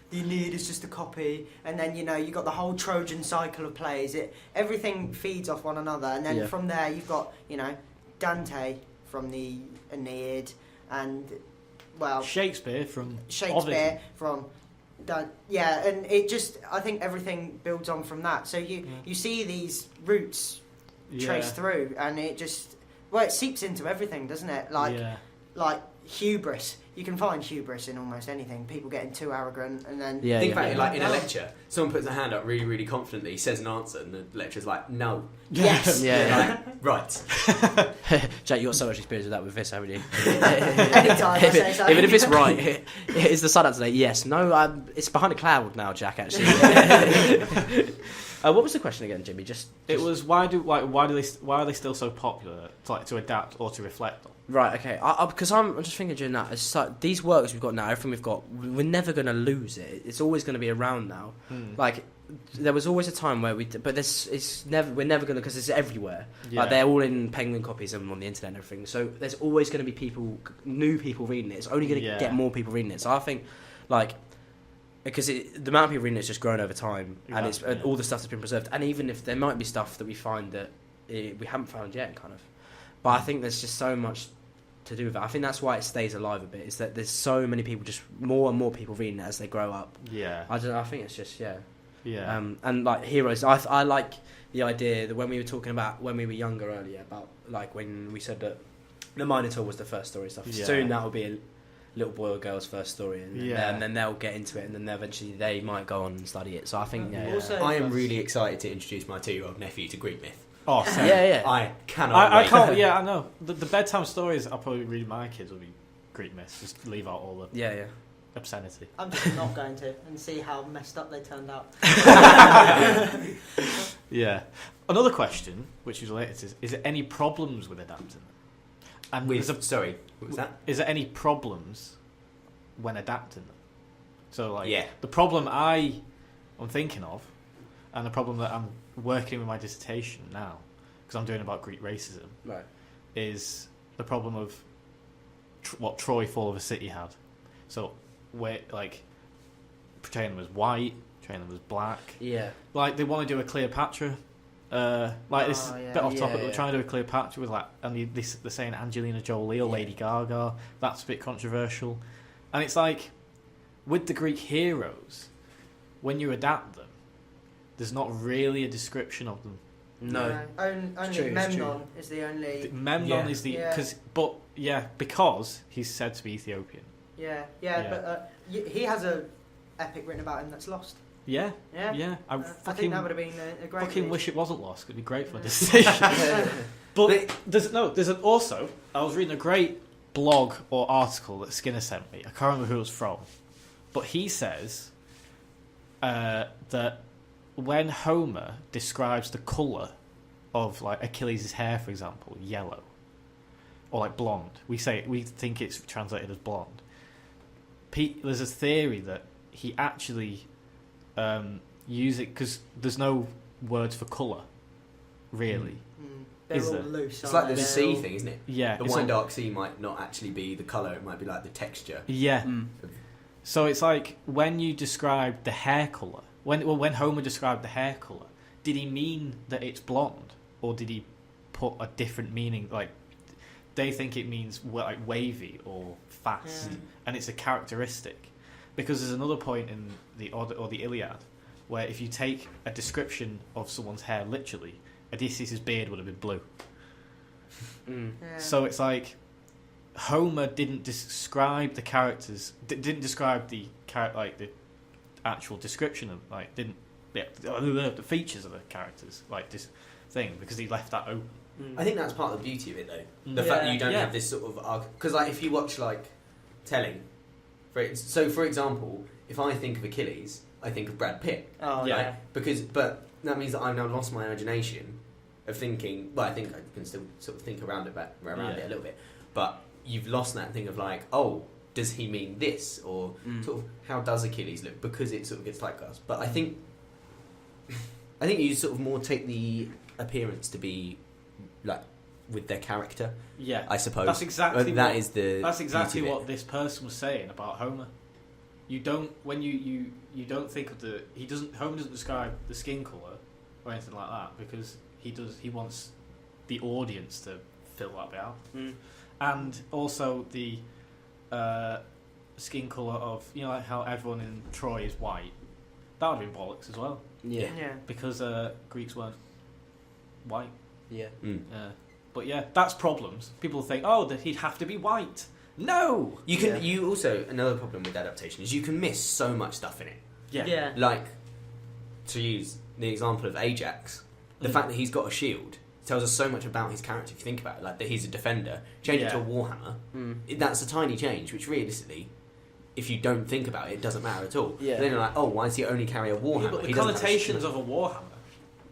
the Aeneid is just a copy, and then, you got the whole Trojan cycle of plays. Everything feeds off one another, and then from there you've got, Dante from the Aeneid, and, well... Shakespeare from... and it just, I think everything builds on from that. So you see these roots traced through, and it just, it seeps into everything, doesn't it? Like hubris. You can find hubris in almost anything. People getting too arrogant, and then think about it, like in a lecture, someone puts their hand up really, really confidently, says an answer, and the lecturer's like, no. Yes. Like, right. Jack, you got so much experience with that with this, haven't you? Anytime I say so. Even if it's right, is the sun out today? Yes. No, it's behind a cloud now, Jack, actually. What was the question again, Jimmy? It was why are they still so popular to adapt or to reflect on? Right, okay. Because I'm just thinking during that, it's like, these works we've got now, everything we've got, we're never going to lose it. It's always going to be around now. Like, there was always a time where we're never going to, because it's everywhere. Like, they're all in Penguin copies and on the internet and everything. So there's always going to be new people reading it. It's only going to get more people reading it. So I think, like, because the amount of people reading it's just grown over time, and it's all the stuff that's been preserved. And even if there might be stuff that we find that we haven't found yet, kind of. But I think there's just so much to do with it. I think that's why it stays alive a bit, is that there's so many people, just more and more people reading it as they grow up. I don't know, I think it's just and like heroes, I like the idea that when we were talking about when we were younger earlier, about like when we said that the Minotaur was the first story and stuff, soon that will be a little boy or girl's first story, and then they'll get into it, and then eventually they might go on and study it. So I think I am really excited to introduce my 2-year-old nephew to Greek myth. Oh, same. I cannot wait. I can't. Yeah, I know. The bedtime stories I'll probably read my kids will be Greek myths. Just leave out all the obscenity. I'm just not going to, and see how messed up they turned out. Another question, which is related to, is there any problems with adapting them? And sorry, what was that? Is there any problems when adapting them? So, like, the problem I'm thinking of, and the problem that I'm working with my dissertation now, because I'm doing about Greek racism, is the problem of what Troy Fall of a City had. So, where, like, portraying them as white, portraying them as black. Like, they want to do a Cleopatra. This bit off topic, but trying to do a Cleopatra with, like, and they're saying Angelina Jolie or Lady Gaga. That's a bit controversial. And it's like, with the Greek heroes, when you adapt them, there's not really a description of them. No. Only Memnon is the only... Memnon is the... because he's said to be Ethiopian. But he has a epic written about him that's lost. I think that would have been a great... fucking wish it wasn't lost. It'd be great for a dissertation. But there's also... I was reading a great blog or article that Skinner sent me. I can't remember who it was from. But he says that when Homer describes the colour of, like, Achilles' hair, for example, yellow, or like blonde, we think it's translated as blonde. There's a theory that he actually use it because there's no words for colour, really. They're Is all there? loose. It's aren't like the they? sea They're thing, isn't it? Yeah. The it's wine all- dark sea might not actually be the colour, it might be like the texture. Yeah. Mm. So it's like when you describe the hair colour, when Homer described the hair colour, did he mean that it's blonde, or did he put a different meaning? Like they think it means like wavy or fast, and it's a characteristic. Because there's another point in the Odyssey or the Iliad where if you take a description of someone's hair literally, Odysseus' beard would have been blue. Yeah. So it's like Homer didn't describe the characters, didn't describe the like the actual description of like the features of the characters, like this thing, because he left that open. I think that's part of the beauty of it, though. The Yeah. fact that you don't Yeah. have this sort of because, like, if you watch like telling, for example, if I think of Achilles, I think of Brad Pitt. Oh Yeah. yeah. But that means that I've now lost my imagination of thinking. Well, I think I can still sort of think around it a little bit, but you've lost that thing of like, oh, does he mean this, or sort of how does Achilles look? Because it sort of gets typecast. But I think you sort of more take the appearance to be like with their character. Yeah, I suppose that's exactly That's exactly beauty of what it. this person was saying about Homer. You don't you don't think of Homer doesn't describe the skin colour or anything like that, because he wants the audience to fill that bit out. And also the skin colour of, like how everyone in Troy is white. That would have been bollocks as well, Yeah. Yeah. because Greeks weren't white. Yeah. But yeah, that's problems. People think, that he'd have to be white. No! You can. Yeah. You also, another problem with adaptation is you can miss so much stuff in it. Yeah. Like, to use the example of Ajax, the fact that he's got a shield tells us so much about his character. If you think about it, like that he's a defender, change it to a warhammer. That's a tiny change, which realistically, if you don't think about it, it doesn't matter at all. Yeah. But then you're like, why does he only carry a warhammer? Yeah, but the He doesn't have a connotations shield. of a warhammer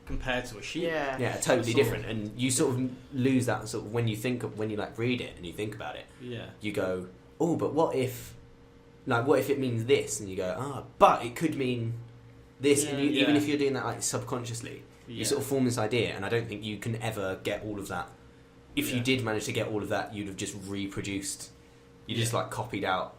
compared to a shield. Yeah. Yeah, totally Sword. different, and you sort of lose that sort of when you like read it and you think about it. Yeah. You go, oh, but what if it means this? And you go, but it could mean this. And even if you're doing that like subconsciously, you sort of form this idea, and I don't think you can ever get all of that. If you did manage to get all of that, you'd have just reproduced. You just like copied out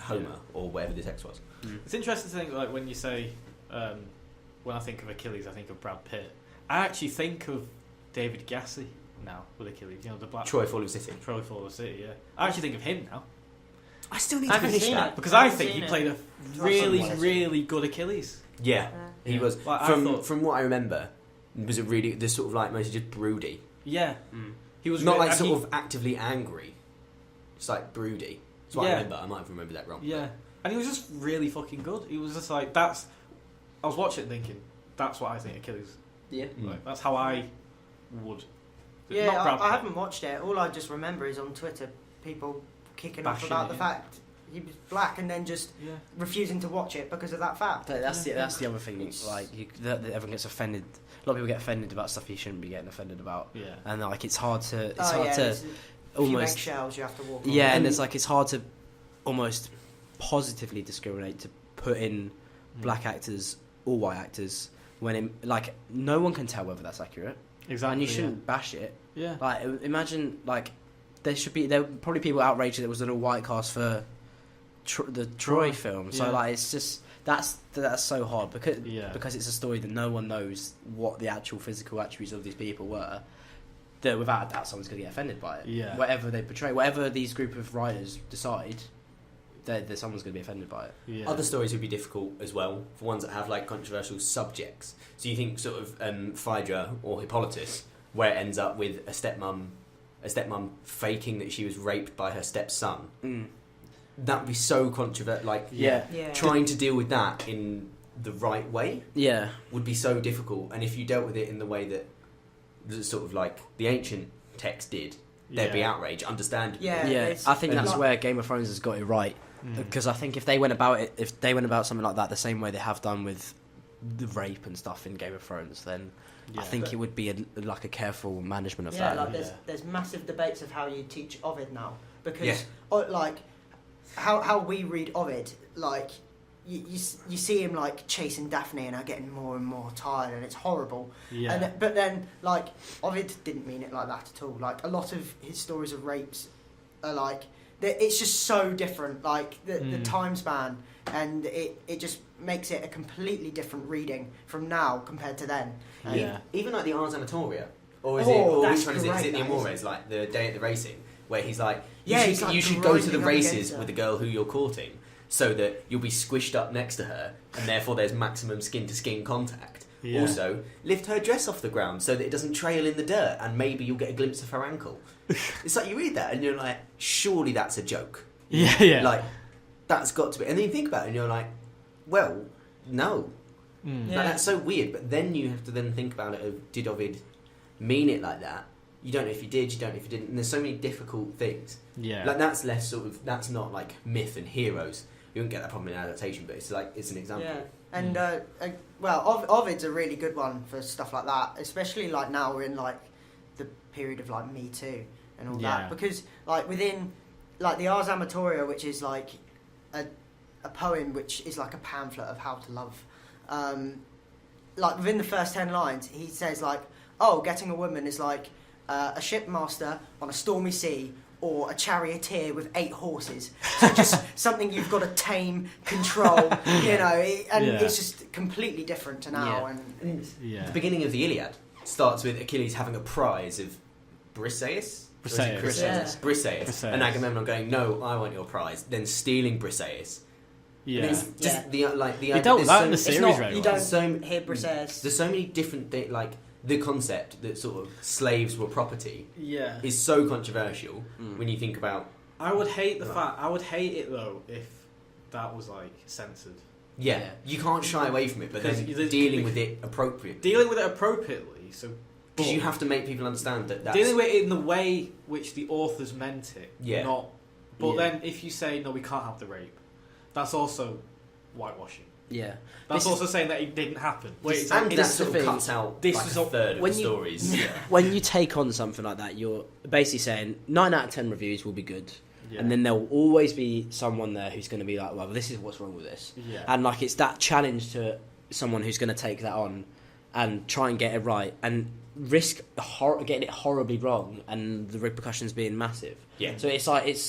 Homer or whatever the text was. It's interesting to think, like, when you say, when I think of Achilles, I think of Brad Pitt. I actually think of David Gassi now with Achilles. The black Troy Fall of City. Troy Fall of City. Yeah, I actually think of him now I still need I to haven't finish seen that. it. because I I haven't think seen he it. played a Awesome. really good Achilles. Yeah, he Yeah. was. Like, I thought- From what I remember, was it really this sort of like mostly just broody? Yeah, he was Not really, like and sort of actively angry. It's like broody. That's what I Yeah. remember. I might have remembered that wrong. Yeah, and he was just really fucking good. He was just like I was watching it thinking, that's what I think Achilles. Yeah. Like, that's how I would. Yeah, Not Brad I Pitt. haven't watched it. All I just remember is on Twitter people kicking off Bashing about it, the yeah. fact he was black and then just Yeah. refusing to watch it because of that fact. But that's the other thing. Like that everyone gets offended. A lot of people get offended about stuff you shouldn't be getting offended about. Yeah. And like it's hard to there's a few almost eggshells you have to walk on. yeah, and it's like it's hard to almost positively discriminate to put in black actors or white actors when like no one can tell whether that's accurate. Exactly. And you shouldn't bash it. Yeah. Like imagine like there were probably people outraged that there was an all-white cast for the Troy film. So Yeah. like it's just that's so hard Yeah. because it's a story that no one knows what the actual physical attributes of these people were. That without a doubt someone's going to get offended by it. Yeah. Whatever they portray, whatever these group of writers decide, someone's going to be offended by it. Yeah. Other stories would be difficult as well for ones that have like controversial subjects. So you think sort of Phaedra or Hippolytus, where it ends up with a stepmom faking that she was raped by her stepson. That would be so controversial. Like Yeah. trying to deal with that in the right way Yeah. would be so difficult. And if you dealt with it in the way that the sort of like the ancient text did, there'd be outrage, understandably. Yeah. Yeah, it's- I think that's like- where Game of Thrones has got it right. Because I think if they went about something like that the same way they have done with the rape and stuff in Game of Thrones, then I think it would be like a careful management of Yeah, that. like there's massive debates of how you teach Ovid now because Yeah. like how we read Ovid, like you see him like chasing Daphne and her getting more and more tired, and it's horrible. Yeah. But then like Ovid didn't mean it like that at all. Like a lot of his stories of rapes are like it's just so different. Like the time span, and it just makes it a completely different reading from now compared to then. Yeah. Even like the Ars Amatoria, or is that's which one is it? Is it the great, Amores, like the day at the racing, where he's like, like you should go to the grinding up races against her. with the girl who you're courting, so that you'll be squished up next to her, and therefore there's maximum skin to skin contact. Yeah. Also, lift her dress off the ground so that it doesn't trail in the dirt, and maybe you'll get a glimpse of her ankle. It's like you read that and you're like, surely that's a joke. Yeah. Like that's got to be. And then you think about it and you're like, well, no. Mm. Yeah. Like, that's so weird. But then you have to then think about it of, did Ovid mean it like that? You don't know if he did, you don't know if he didn't. And there's so many difficult things. Yeah. Like that's less sort of, that's not like myth and heroes. You wouldn't get that problem in adaptation, but it's like, it's an example. Yeah, and well, Ovid's a really good one for stuff like that, especially like now we're in like the period of like Me Too and all Yeah. that, because like within like the Ars Amatoria, which is like a poem which is like a pamphlet of how to love. Like within the first 10 lines, he says like, oh, getting a woman is like a shipmaster on a stormy sea, or a charioteer with 8 horses. So just something you've got to tame, control, you know, and it's just completely different to now. Yeah. And The beginning of the Iliad starts with Achilles having a prize of Briseis, and Agamemnon going, "No, I want your prize." Then stealing Briseis. Yeah. And it's just the You don't that in the series not, very you well. don't hear Briseis. There's so many different things, like the concept that sort of slaves were property Yeah. is so controversial when you think about. I would hate I would hate it though if that was like censored. Yeah, you can't shy away from it, but then dealing with it appropriately. Dealing with it appropriately, so Because you have to make people understand that that's... dealing with it in the way which the authors meant it. Yeah. Not. But Yeah. then if you say no, we can't have the rape, that's also whitewashing. Yeah. That's This also saying that it didn't happen. Wait, it's and like, that it's the sort of thing. cuts out This like is a a- third of when the you- stories. Yeah. When you take on something like that, you're basically saying 9 out of 10 reviews will be good. Yeah. And then there will always be someone there who's going to be like, well, this is what's wrong with this. Yeah. And like it's that challenge to someone who's going to take that on and try and get it right and risk getting it horribly wrong and the repercussions being massive. Yeah. So it's like it's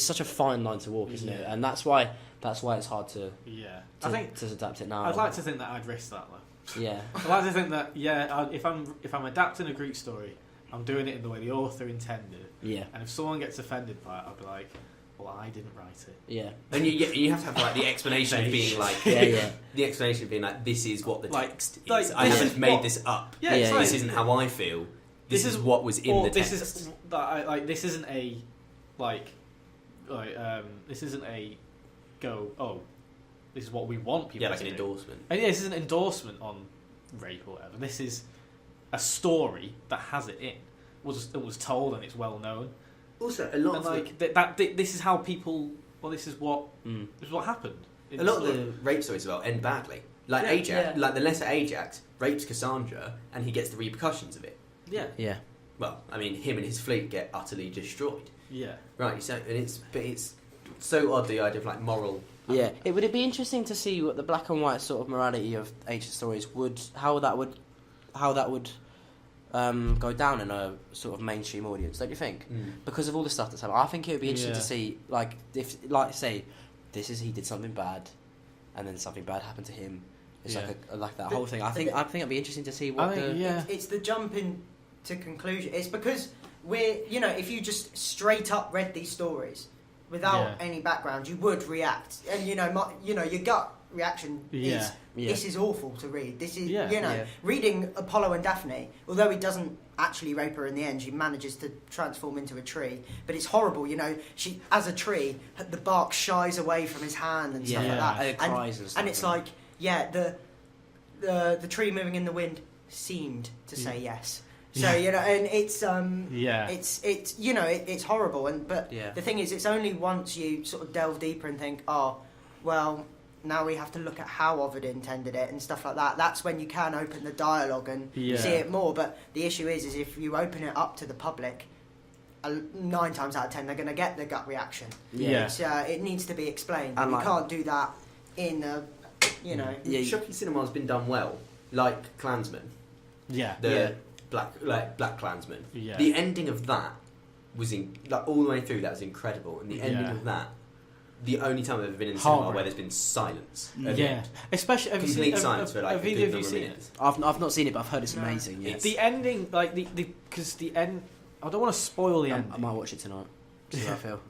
such a fine line to walk, isn't it? And that's why it's hard to I think to adapt it now. I'd like to think that I'd risk that though. Yeah. I'd like to think that if I'm adapting a Greek story, I'm doing it in the way the author intended. Yeah. And if someone gets offended by it, I'll be like, well, I didn't write it. Yeah. And you have to have like the explanation of being like the explanation of being like, this is what the text is. like, I this haven't is made what- this up. Yeah, it's Yeah, This like, isn't how I feel. This is what was in or the this text. is that this isn't a this isn't a go. Oh, this is what we want people. Yeah, like to an do. endorsement. And this is an endorsement on rape or whatever. This is a story that has it in. It was told and it's well known. Also, a lot And of this is how people. Well, this is what happened. a lot of the rape stories as well end badly. Like Ajax, yeah. like the letter Ajax rapes Cassandra, and he gets the repercussions of it. Yeah. Yeah. Well, I mean, him and his fleet get utterly destroyed. Yeah. Right. So, it's so odd the idea of like moral. Yeah, would it be interesting to see what the black and white sort of morality of ancient stories how that would go down in a sort of mainstream audience, don't you think? Because of all the stuff that's happened, I think it would be interesting to see like if say he did something bad, and then something bad happened to him. It's like that whole thing. I think it'd be interesting to see what It's the jump in to conclusion. It's because if you just straight up read these stories without any background, you would react, and your gut reaction is this is awful to read. This is reading Apollo and Daphne. Although he doesn't actually rape her in the end, she manages to transform into a tree. But it's horrible. She as a tree, the bark shies away from his hand and stuff like that. And it cries and stuff. And it's like the tree moving in the wind seemed to say yes. So and it's it's horrible. But the thing is, it's only once you sort of delve deeper and think, oh, well, now we have to look at how Ovid intended it and stuff like that. That's when you can open the dialogue and see it more. But the issue is if you open it up to the public, 9 times out of 10 they're going to get the gut reaction. It needs to be explained. And you can't do that in a, you know. Yeah, shocking cinema has been done well, like Klansman. Yeah. The Black Klansman. Yeah. The ending of that was all the way through. That was incredible, and the ending of that. The only time I've ever been in the cinema where there's been silence. Yeah, especially complete silence for like a good number of minutes. I've not seen it, but I've heard it's amazing. Yes. The ending, like because the end. I don't want to spoil the ending. I might watch it tonight. See how I feel.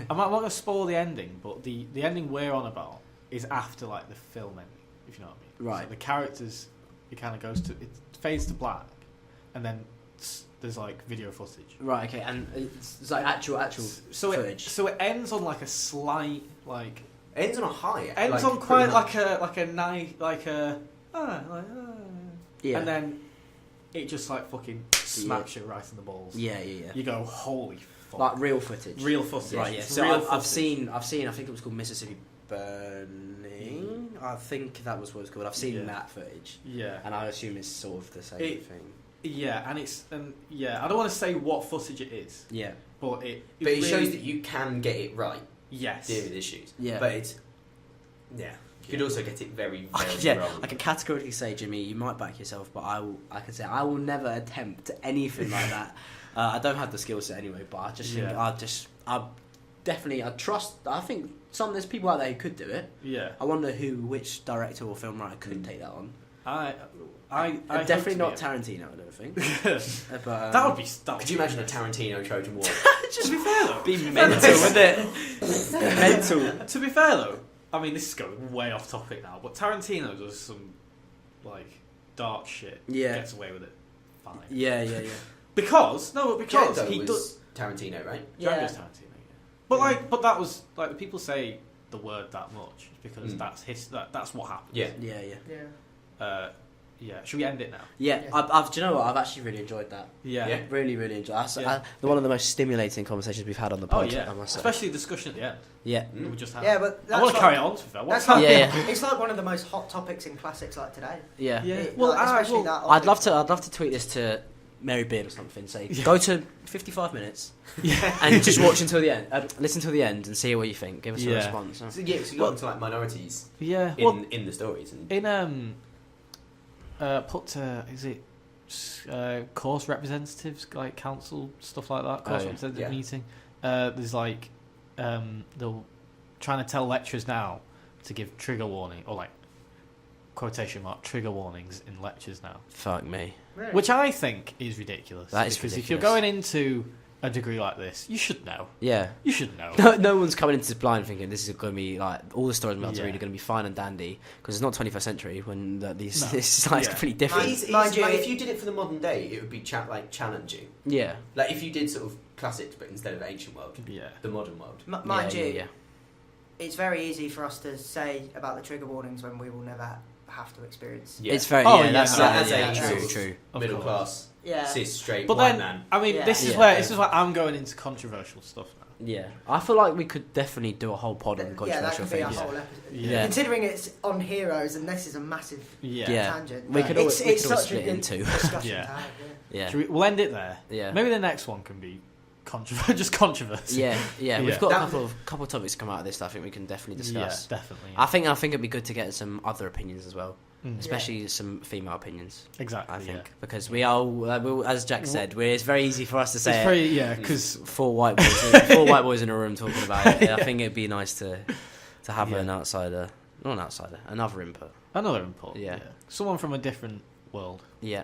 I'm not going to spoil the ending, but the ending we're on about is after like the film ending, if you know what I mean. Right. So the characters, it kind of goes to it fades to black, and then there's like video footage. Right. Okay. And it's like actual footage. So it ends on like a slight like. It ends on a high. Ends on quite like a nice Yeah. and then it just like fucking smacks you right in the balls. Yeah. You go, holy fuck. Like real footage. Real footage. Right. Yeah. It's So real I've footage. seen. I think it was called Mississippi Burning. I think that was what it's called. I've seen that footage. Yeah. And I assume it's sort of the same thing. Yeah, and it's I don't want to say what footage it is. Yeah. But it really shows that you can get it right. Yes. Deal with issues. Yeah. But it's you could also get it very, very Yeah, wrong. I can categorically say, Jimmy, you might back yourself, but I can say I will never attempt anything like that. I don't have the skill set anyway, but I just think I trust. I think there's people out there who could do it. Yeah. I wonder which director or film writer could take that on. I definitely not Tarantino. I don't think. But, that would be. Could you imagine a Tarantino Trojan War? To be fair though, be mental, wouldn't it? Mental. To be fair though, I mean this is going way off topic now, but Tarantino does some like dark shit. Yeah. Gets away with it. Fine. Yeah. Because Django he was does Tarantino, right? Django's Tarantino. Yeah. But that was like people say the word that much because that's what happened. Yeah. Yeah. Should we end it now? Yeah. I've do you know what? I've actually really enjoyed that. Yeah. Really, really enjoyed. One of the most stimulating conversations we've had on the podcast. Oh yeah. I must say. Especially the discussion at the end. Yeah. We just had. Yeah, but I want to carry on. To be fair. That's What's like, it's like one of the most hot topics in classics like today. Yeah. Well, especially that. I'd love to tweet this to Mary Beard or something. Say go to 55 minutes. Yeah. And just watch until the end. Listen till the end and see what you think. Give us a response. So you got into like minorities. Yeah. In the stories and is it course representatives like council stuff like that representative meeting there's like they're trying to tell lecturers now to give trigger warning or like quotation mark trigger warnings in lectures now. Fuck me. Really? Which I think is ridiculous. That is because ridiculous. if you're going into a degree like this, you should know. Yeah. You should know. No one's coming into this blind thinking this is going to be like all the stories I'm about to read are going to be fine and dandy because it's not 21st century when this is completely different. Like, if you did it for the modern day, it would be challenging. Yeah. Like if you did sort of classics, but instead of ancient world, the modern world. Mind you, it's very easy for us to say about the trigger warnings when we will never have to experience. Yeah. It's very true. Middle class, cis straight but white then, man. I mean, this is where I'm going into controversial stuff now. Yeah, I feel like we could definitely do a whole pod on controversial things. things. Whole episode. Considering it's on heroes, and this is a massive tangent. We could always split it into. Yeah. We'll end it there. Yeah. Maybe the next one can be controversy. Yeah. We've got a couple of topics come out of this that I think we can definitely discuss. Yeah, definitely. I think it'd be good to get some other opinions as well, especially some female opinions. Exactly. I think because we are, as Jack said, it's very easy for us to say. It's pretty, because four white boys in a room talking about it. I think it'd be nice to have an outsider, not an outsider, another input. Yeah. Someone from a different world. Yeah.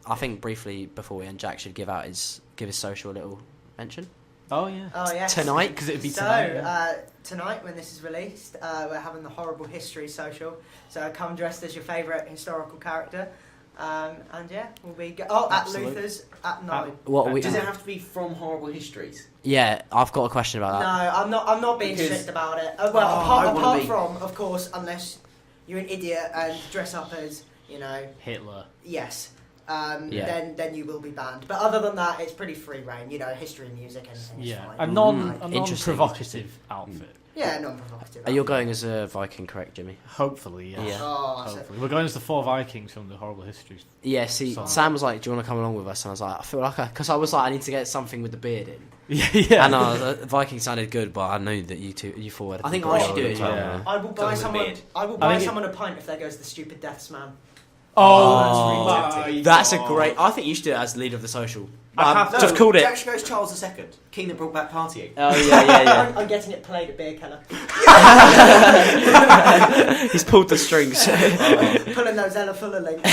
I think briefly before we end, Jack should give his social little mention. Oh yeah. Oh yes. Tonight, because it'd be tonight. So tonight, when this is released, we're having the Horrible History social. So come dressed as your favourite historical character, and we'll be at Luther's at 9. Does it have to be from Horrible Histories? Yeah, I've got a question about that. No, I'm not being strict about it. Apart from, of course, unless you're an idiot and dress up as, Hitler. Yes. then you will be banned. But other than that, it's pretty free reign. History, music, anything is fine. A non-provocative outfit. Yeah, non-provocative. Are you going as a Viking, correct, Jimmy? Hopefully, yeah. Hopefully. We're going as the 4 Vikings from the Horrible Histories. Yeah, see, Sam was like, do you want to come along with us? And I was like, I feel like because I was like, I need to get something with the beard in. Yeah. And Viking sounded good, but I knew that you four had I think I should do it. Yeah. I will buy someone a pint if there goes the stupid deaths man. That's a great. I think you should do it as leader of the social. Just called it. Jack goes Charles II, King that brought back partying. Oh yeah. I'm getting it played at Beer Keller. He's pulled the strings. Pulling those Ella Fuller links.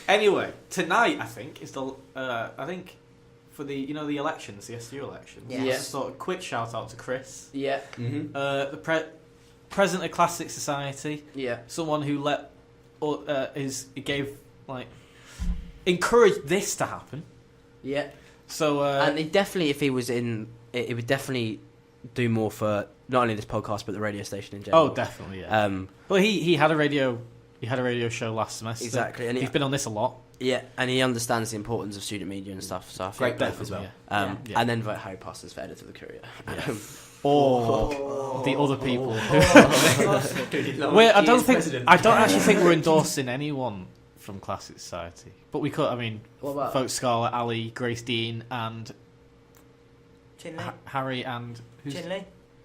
Anyway, tonight I think is the for the the elections, the SU elections. Yeah. Sort of quick shout out to Chris. Yeah. Mm-hmm. The president of Classic Society. Yeah. Someone who encouraged this to happen. Yeah. So and it definitely, if he was in, it would definitely do more for not only this podcast but the radio station in general. Oh, definitely. Yeah. Well, he had a radio show last semester. Exactly, and he's been on this a lot. Yeah, and he understands the importance of student media and stuff. So I Great think both as well. Yeah. And then vote Harry Parsons for editor of the Courier. Yeah. Or the other people. I don't actually think we're endorsing anyone from Classic Society, but we could. I mean, vote Scarlett, Ali, Grace Dean, and Chinley. Harry and Chinley.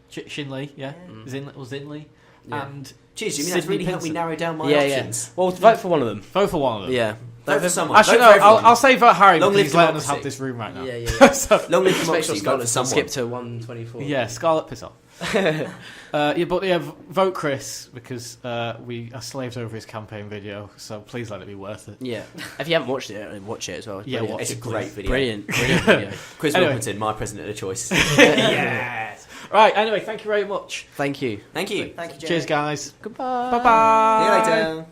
Shinley, yeah. Zinley, and Cheers, Jimmy. That's really helped me narrow down my options. Yeah. Well, vote for one of them. Vote for one of them. Yeah. Vote for someone. Actually, no. I'll say vote Harry because he's letting us democracy. have this room right now. Yeah. So, Long live democracy. Vote for someone. Skip to 124. yeah, Scarlett, piss off. Vote Chris because we are slaved over his campaign video. So please let it be worth it. Yeah. If you haven't watched it, watch it as well. Yeah, watch It's a it, great please. video. Brilliant video. Chris Anyway. Wilkinson, my president of choice. Yes. Right. Anyway, thank you very much. Thank you. Thank you. Thank you, Jamie. Cheers, guys. Goodbye. Bye bye. See you later.